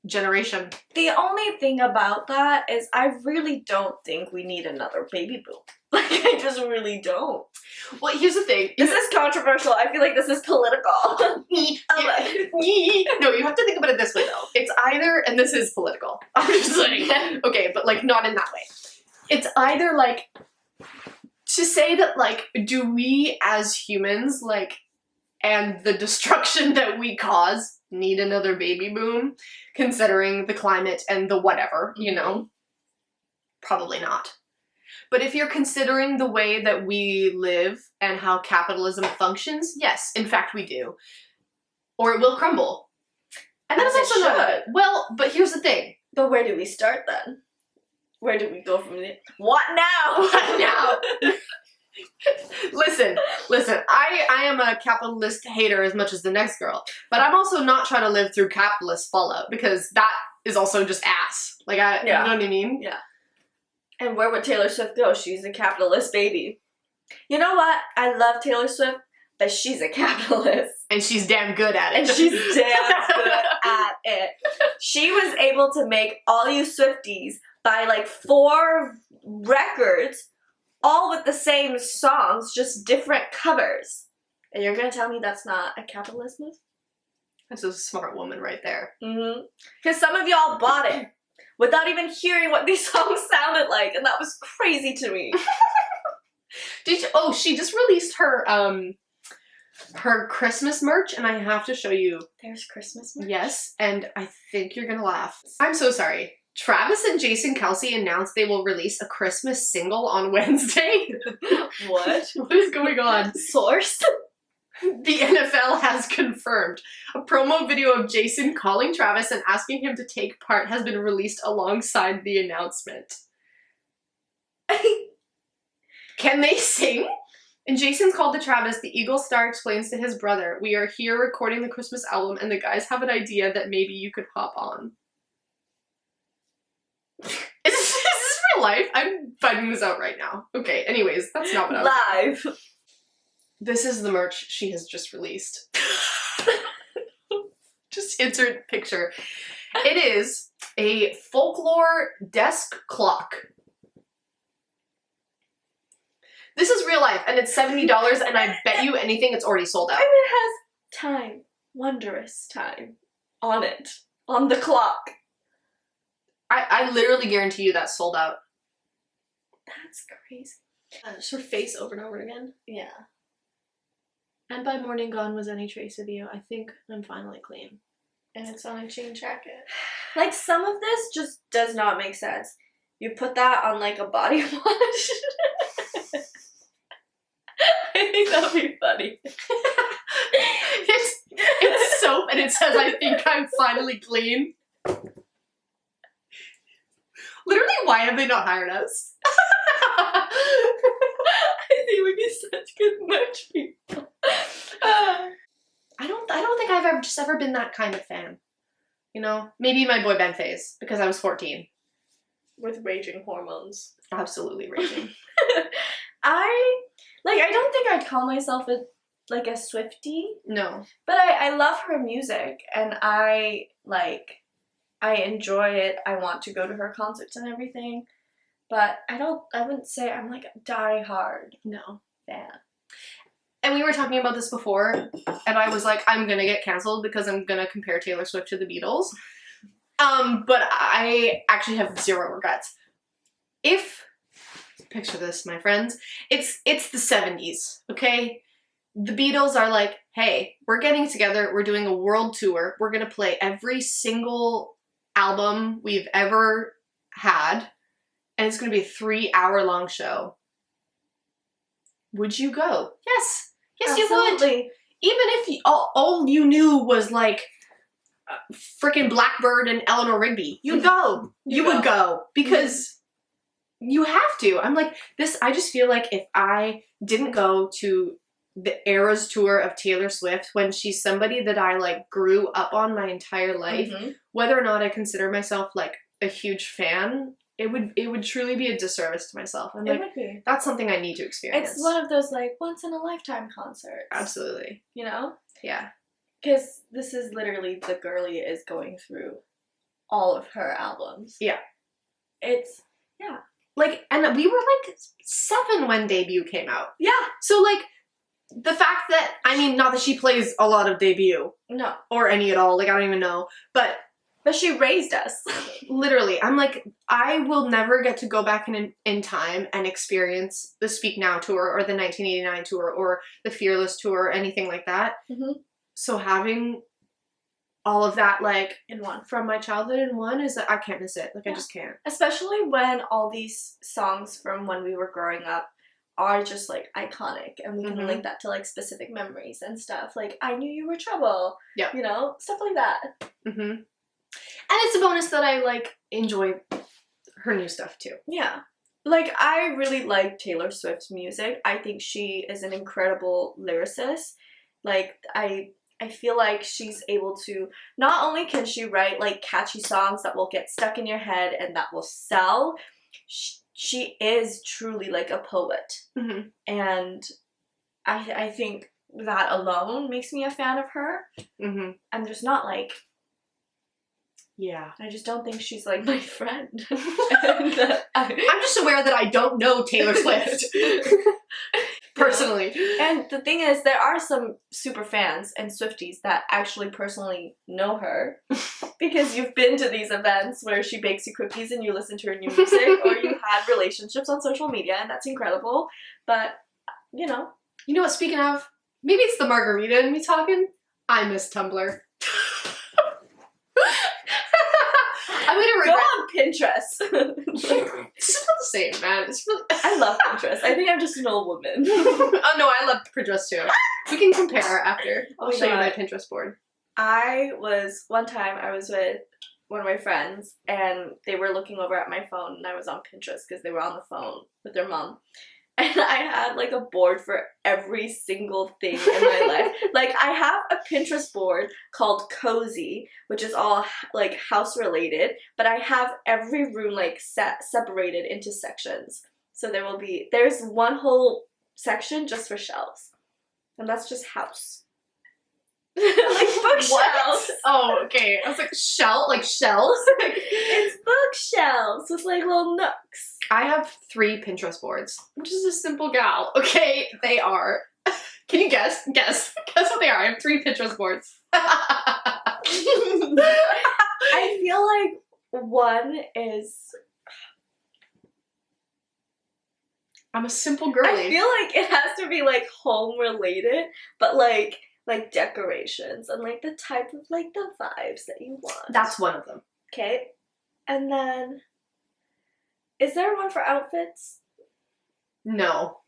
generation? The only thing about that is I really don't think we need another baby boom. Like, I just really don't. Well, here's the thing. This is controversial. I feel like this is political. No, you have to think about it this way, though. It's either, and this is political, obviously. Okay, but, like, not in that way. It's either, like, to say that, like, do we as humans, like, and the destruction that we cause need another baby boom, considering the climate and the whatever, you know? Probably not. But if you're considering the way that we live and how capitalism functions, yes, in fact we do. Or it will crumble. And that's also not... Well, but here's the thing. But where do we start then? Where do we go from there? What now? What now? Listen, I am a capitalist hater as much as the next girl, but I'm also not trying to live through capitalist fallout, because that is also just ass. Like, you know what I mean? Yeah. And where would Taylor Swift go? She's a capitalist baby. You know what? I love Taylor Swift, but she's a capitalist. And she's damn good at it. And she's damn good at it. She was able to make all you Swifties buy like 4 records, all with the same songs, just different covers. And you're gonna tell me that's not a capitalist move? That's a smart woman right there. Mm-hmm. Because some of y'all bought it without even hearing what these songs sounded like, and that was crazy to me. She just released her her Christmas merch, and I have to show you. There's Christmas merch? Yes, and I think you're gonna laugh. I'm so sorry. Travis and Jason Kelce announced they will release a Christmas single on Wednesday. What? What is going on? Source? The NFL has confirmed. A promo video of Jason calling Travis and asking him to take part has been released alongside the announcement. Can they sing? In Jason's call to Travis, the Eagles star explains to his brother, "We are here recording the Christmas album and the guys have an idea that maybe you could hop on." Is this real life? I'm finding this out right now. Okay, anyways, that's not what I was... Live. This is the merch she has just released. Just insert picture. It is a folklore desk clock. This is real life, and it's $70, and I bet you anything it's already sold out. And it has time, wondrous time, on it. On the clock. I literally guarantee you that's sold out. That's crazy. Just her face over and over again. Yeah. And by morning gone was any trace of you. I think I'm finally clean. And it's on a jean jacket. Like, some of this just does not make sense. You put that on, like, a body wash. I think that'd be funny. It's soap and it says, "I think I'm finally clean." Literally, why have they not hired us? I think we'd be such good merch people. I don't think I've ever been that kind of fan. You know? Maybe my boy band phase, because I was 14. With raging hormones. Absolutely raging. I don't think I'd call myself a Swiftie, No. but I love her music, and I enjoy it. I want to go to her concerts and everything, but I wouldn't say I'm like a die-hard No. fan. And we were talking about this before, and I was like, I'm gonna get canceled because I'm gonna compare Taylor Swift to the Beatles. But I actually have zero regrets. Picture this, my friends. It's the 70s, okay? The Beatles are like, hey, we're getting together, we're doing a world tour, we're gonna play every single album we've ever had, and it's gonna be a 3-hour-long show. Would you go? Yes. Yes, Absolutely. you would. Even if all you knew was like freaking Blackbird and Eleanor Rigby, you'd go. You would go because you have to. I'm like this. I just feel like if I didn't go to the Eras tour of Taylor Swift when she's somebody that I like grew up on my entire life, whether or not I consider myself like a huge fan, it would truly be a disservice to myself. I'm It like, would be. that's something I need to experience. It's one of those like once in a lifetime concerts. Absolutely. You know? Yeah. Because this is literally the girlie is going through all of her albums. Yeah. It's, yeah. Like, and we were like 7 when Debut came out. Yeah. So like, the fact that, I mean, not that she plays a lot of Debut. No. Or any at all, like I don't even know. But she raised us. Literally, I'm like, I will never get to go back in time and experience the Speak Now tour or the 1989 tour or the Fearless tour or anything like that. So having all of that like In one. from my childhood in one is that I can't miss it. Like I just can't. Especially when all these songs from when we were growing up are just like iconic and we can link that to like specific memories and stuff. Like I Knew You Were Trouble. Yeah. You know, stuff like that. And it's a bonus that I like enjoy her new stuff too. Yeah. Like I really like Taylor Swift's music. I think she is an incredible lyricist. Like I feel like she's able to, not only can she write like catchy songs that will get stuck in your head and that will sell, she is truly like a poet. And I think that alone makes me a fan of her. I'm just not like, I just don't think she's like my friend. And, I'm just aware that I don't know Taylor Swift. Personally. And the thing is, there are some super fans and Swifties that actually personally know her because you've been to these events where she bakes you cookies and you listen to her new music or you had relationships on social media and that's incredible. But, you know. You know what, speaking of, Maybe it's the margarita in me talking. I miss Tumblr. I'm gonna Go regret. on Pinterest. It's not the same, man. It's really. I love Pinterest. I think I'm just an old woman. Oh no, I love Pinterest too. We can compare after. Oh I'll my show you my God. Pinterest board. One time I was with one of my friends and they were looking over at my phone and I was on Pinterest because they were on the phone with their mom. And I had like a board for every single thing in my life. Like I have a Pinterest board called Cozy, which is all like house related, but I have every room like separated into sections. So there's one whole section just for shelves. And that's just house. Like bookshelves. What? Oh, okay. I was like, like shells? It's bookshelves with like little nooks. I have 3 Pinterest boards. I'm just a simple gal. Okay, they are. Can you guess? Guess what they are. I have 3 Pinterest boards. I feel like one is. I'm a simple girly. I feel like it has to be like home related, but like decorations and like the type of like the vibes that you want. That's one of them. Okay. And then is there one for outfits? No.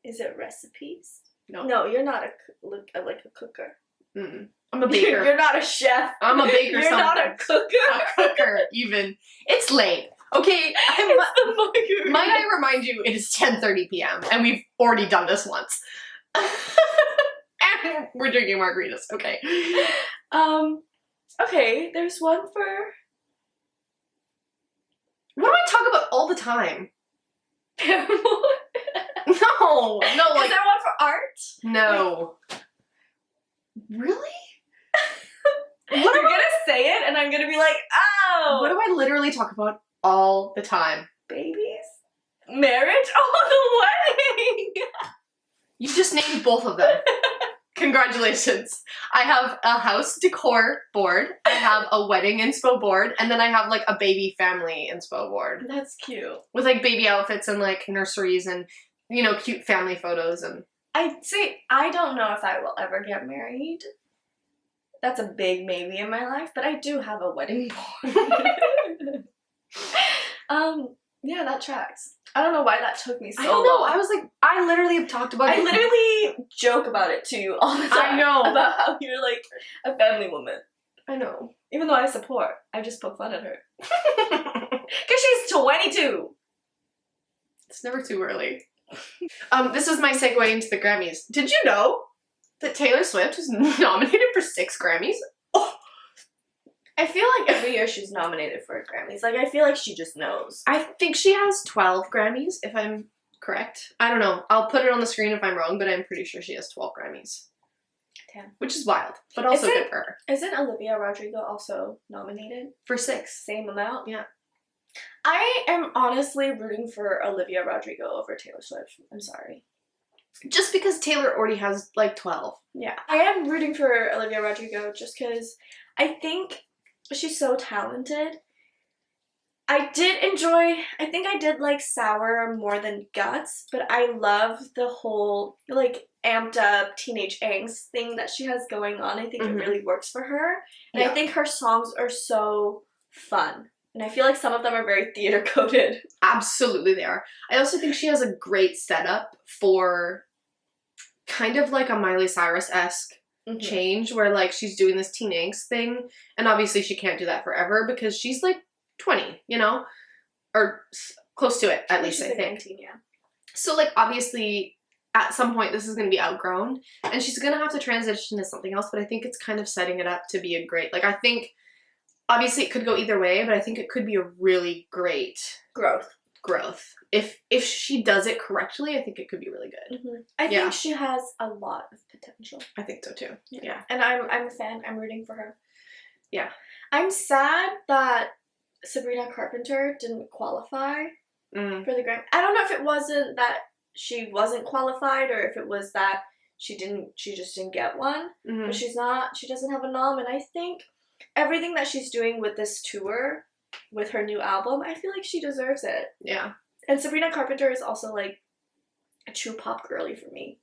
Is it recipes? No. No, you're not like a cooker. Mm-mm. I'm a baker. You're not a chef. I'm a baker. You're not a sometimes. cooker. A cooker, even. It's late. Okay, It's the margarita. might I remind you, it is 10:30 p.m. and we've already done this once. And we're drinking margaritas. Okay. Okay, there's one for. What do I talk about all the time? Paramore. No, Is like there one for art? no. Really? You're gonna say it, and I'm gonna be like, oh. What do I literally talk about all the time? Babies? Marriage? Oh, the wedding! You just named both of them. Congratulations. I have a house decor board, I have a wedding inspo board, and then I have like a baby family inspo board. That's cute. With like baby outfits and like nurseries and, you know, cute family photos and... I don't know if I will ever get married. That's a big maybe in my life, but I do have a wedding board. Yeah, that tracks. I don't know why that took me so I don't know. long. I was like, I literally have talked about I it. literally joke about it to you all the time. I know. About how you're like a family woman. I know. Even though I support, I just poke fun at her. Because she's 22. It's never too early. This is my segue into the Grammys. Did you know that Taylor Swift was nominated for 6 Grammys? Oh. I feel like every year she's nominated for Grammys. Like, I feel like she just knows. I think she has 12 Grammys, if I'm correct. I don't know. I'll put it on the screen if I'm wrong, but I'm pretty sure she has 12 Grammys. 10. Which is wild, but also Is it- good for her. Isn't Olivia Rodrigo also nominated? For 6. Same amount? Yeah. I am honestly rooting for Olivia Rodrigo over Taylor Swift. I'm sorry. Just because Taylor already has like 12. Yeah. I am rooting for Olivia Rodrigo just because I think she's so talented. I think I did like Sour more than Guts, but I love the whole like amped up teenage angst thing that she has going on. I think it really works for her. And Yeah. I think her songs are so fun. And I feel like some of them are very theater coded. Absolutely they are. I also think she has a great setup for kind of like a Miley Cyrus-esque change where like she's doing this teen angst thing, and obviously she can't do that forever because she's like 20, you know, or close to it at least. She's I like think 19, yeah. so. Like obviously at some point this is going to be outgrown and she's going to have to transition to something else, but I think it's kind of setting it up to be a great, like I think obviously it could go either way, but I think it could be a really great Growth. if she does it correctly. I think it could be really good. I Yeah. think she has a lot of potential. I think so too. Yeah. And I'm a fan. I'm rooting for her. Yeah. I'm sad that Sabrina Carpenter didn't qualify Mm. for the Grammy. I don't know if it wasn't that she wasn't qualified or if it was that she just didn't get one. Mhm. But she doesn't have a nom, and I think everything that she's doing with this tour, with her new album, I feel like she deserves it. Yeah. And Sabrina Carpenter is also like a true pop girly for me.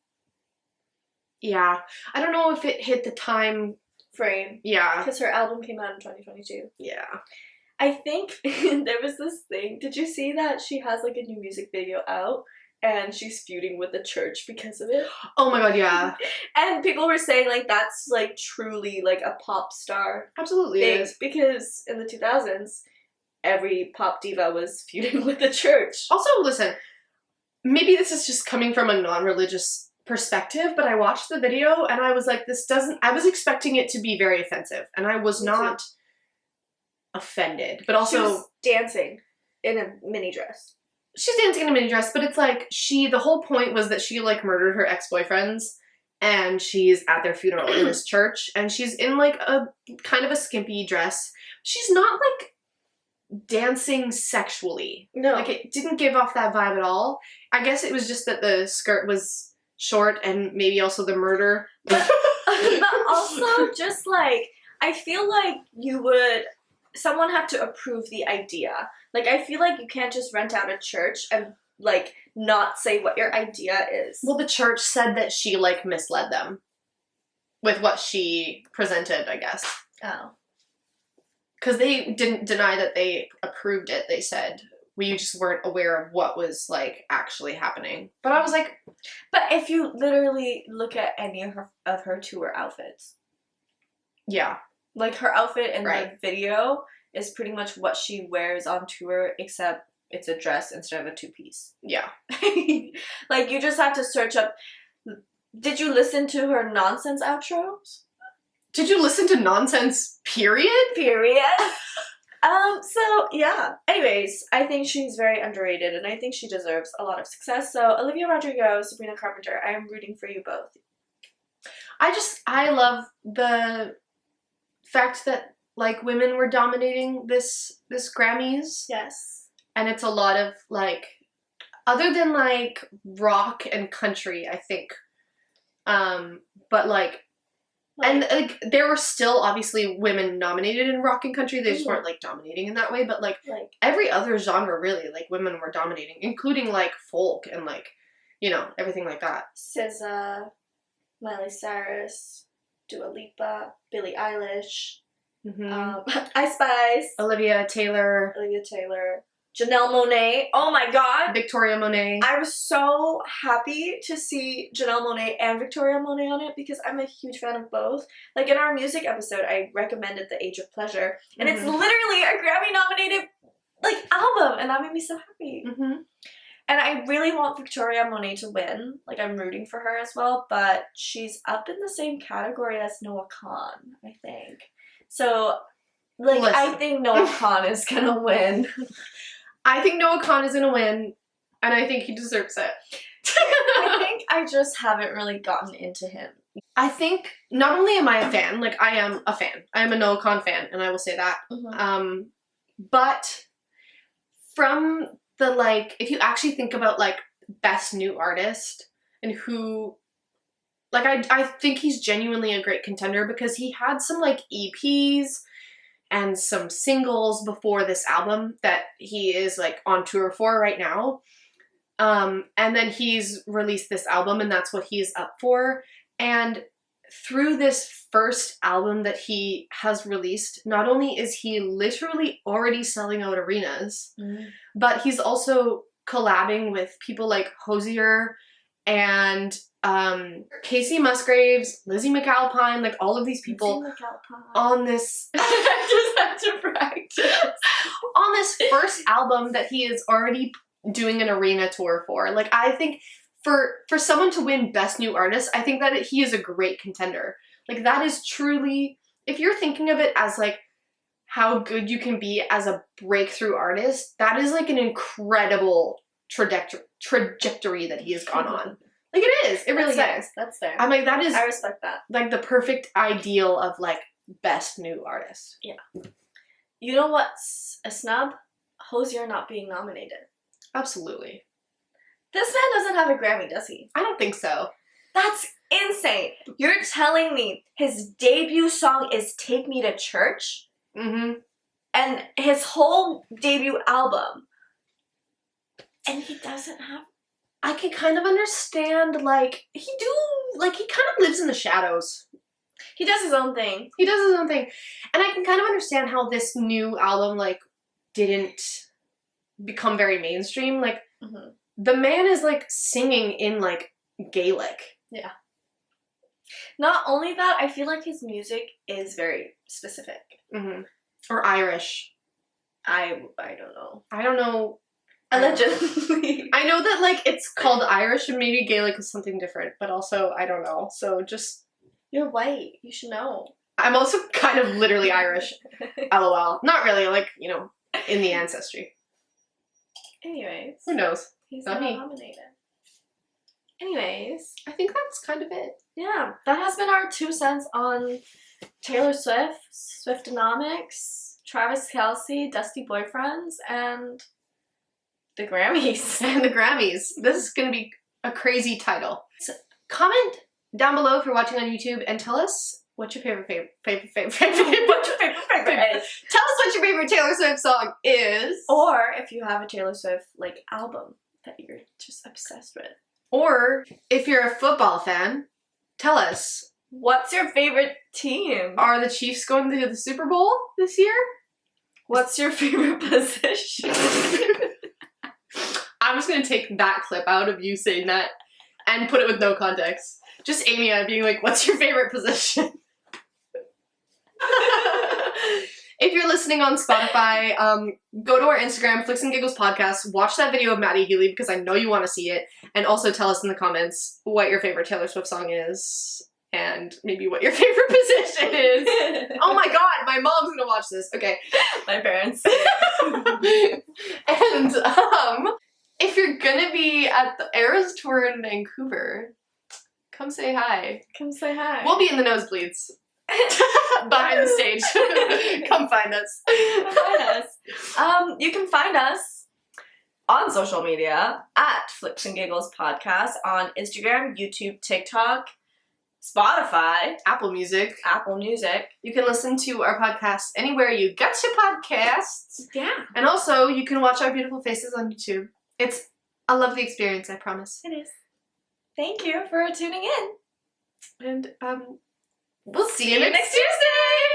Yeah. I don't know if it hit the time. frame. Yeah. Because her album came out in 2022. Yeah. I think there was this thing. Did you see that she has like a new music video out and she's feuding with the church because of it? Oh my god, yeah. And people were saying like that's like truly like a pop star Absolutely thing it is. because in the 2000s every pop diva was feuding with the church. Also, listen, maybe this is just coming from a non-religious perspective, but I watched the video and I was like, I was expecting it to be very offensive, and I was Me not offended. But She also, was dancing in a mini dress. she's dancing in a mini dress, but it's like the whole point was that she like murdered her ex-boyfriends, and she's at their funeral in this church, and she's in like a kind of a skimpy dress. She's not like dancing sexually. No. Like, it didn't give off that vibe at all. I guess it was just that the skirt was short and maybe also the murder. But also just like, I feel like someone had to approve the idea. Like, I feel like you can't just rent out a church and like not say what your idea is. Well, the church said that she like misled them with what she presented, I guess. Oh. Because they didn't deny that they approved it. They said, we just weren't aware of what was like actually happening. But I was like, But if you literally look at any of her tour outfits, yeah. like her outfit in Right. the video is pretty much what she wears on tour, except it's a dress instead of a two-piece. Yeah. Like, you just have to search up. Did you listen to her nonsense outros? Did you listen to Nonsense, period? Period. So yeah. Anyways, I think she's very underrated and I think she deserves a lot of success. So Olivia Rodrigo, Sabrina Carpenter, I am rooting for you both. I love the fact that like women were dominating this Grammys, Yes. and it's a lot of like, other than like rock and country, I think, but like, and like there were still obviously women nominated in rock and country. They just Mhm. weren't like dominating in that way, but like like every other genre really, like women were dominating, including like folk and like, you know, everything like that. SZA, Miley Cyrus, Dua Lipa, Billie Eilish, Ice Spice, Olivia Taylor, Olivia Taylor, Janelle Monáe. Oh my god! Victoria Monet. I was so happy to see Janelle Monáe and Victoria Monet on it because I'm a huge fan of both. Like, in our music episode, I recommended The Age of Pleasure, and it's literally a Grammy-nominated like album, and that made me so happy. Mm-hmm. And I really want Victoria Monet to win. Like, I'm rooting for her as well, but she's up in the same category as Noah Kahan, I think. So, like, I Listen. think Noah Kahan is gonna win. I think Noah Kahan is gonna win, and I think he deserves it. I think I just haven't really gotten into him. I think not only am I a fan, like I am a fan. I am a Noah Kahan fan, and I will say that. But from the like, if you actually think about like best new artist and who, like I think he's genuinely a great contender because he had some like EPs and some singles before this album that he is like on tour for right now. And then he's released this album and that's what he's up for. And through this first album that he has released, not only is he literally already selling out arenas, but he's also collabing with people like Hozier and Casey Musgraves, Lizzie McAlpine, like all of these people on this I just had to practice. on this first album that he is already doing an arena tour for. Like, I think for someone to win Best New Artist, I think that he is a great contender. Like, that is truly, if you're thinking of it as like how good you can be as a breakthrough artist, that is like an incredible trajectory that he has gone on. Like, it is. It really is. That's fair. I'm like, that is I respect that. like the perfect ideal of like best new artist. Yeah. You know what's a snub? Hozier not being nominated. Absolutely. This man doesn't have a Grammy, does he? I don't think so. That's insane. You're telling me his debut song is Take Me to Church? Mm-hmm. And his whole debut album. And he doesn't have... I can kind of understand, like, He do like, he kind of lives in the shadows. He does his own thing. He does his own thing. And I can kind of understand how this new album, like, didn't become very mainstream. Like, the man is, like, singing in, like, Gaelic. Yeah. Not only that, I feel like his music is very specific. Or Irish. I don't know. I don't know. Allegedly. I know that, like, it's called Irish and maybe Gaelic is something different, but also, I don't know. So just... You're white. You should know. I'm also kind of literally Irish. LOL. Not really, like, you know, in the ancestry. Anyways. Who knows? He's Not not me. nominated. Anyways. I think that's kind of it. Yeah. That has been our 2 cents on Taylor Swift, Swiftonomics, Travis Kelce, Dusty Boyfriends, and the Grammys. And the Grammys. This is going to be a crazy title. So comment down below if you're watching on YouTube and tell us what's your favorite What's your favorite? Tell us what your favorite Taylor Swift song is. Or if you have a Taylor Swift, like, album that you're just obsessed with. Or if you're a football fan, tell us. What's your favorite team? Are the Chiefs going to the Super Bowl this year? What's your favorite position? I'm just going to take that clip out of you saying that and put it with no context. Just Amy being like, what's your favorite position? If you're listening on Spotify, go to our Instagram, Flicks and Giggles Podcast, watch that video of Maddie Healy because I know you want to see it, and also tell us in the comments what your favorite Taylor Swift song is, and maybe what your favorite position is. Oh my god, my mom's gonna watch this. Okay. My parents. And, if you're gonna be at the Eras Tour in Vancouver, come say hi. Come say hi. We'll be in the nosebleeds. Behind the stage. Come find us. Come find us. You can find us on social media at Flicks and Giggles Podcast on Instagram, YouTube, TikTok, Spotify, Apple Music. You You can listen to our podcast anywhere you get your podcasts. Yeah. And also, you can watch our beautiful faces on YouTube. It's a lovely experience, I promise. It is. Thank you for tuning in. And, we'll see you next Tuesday!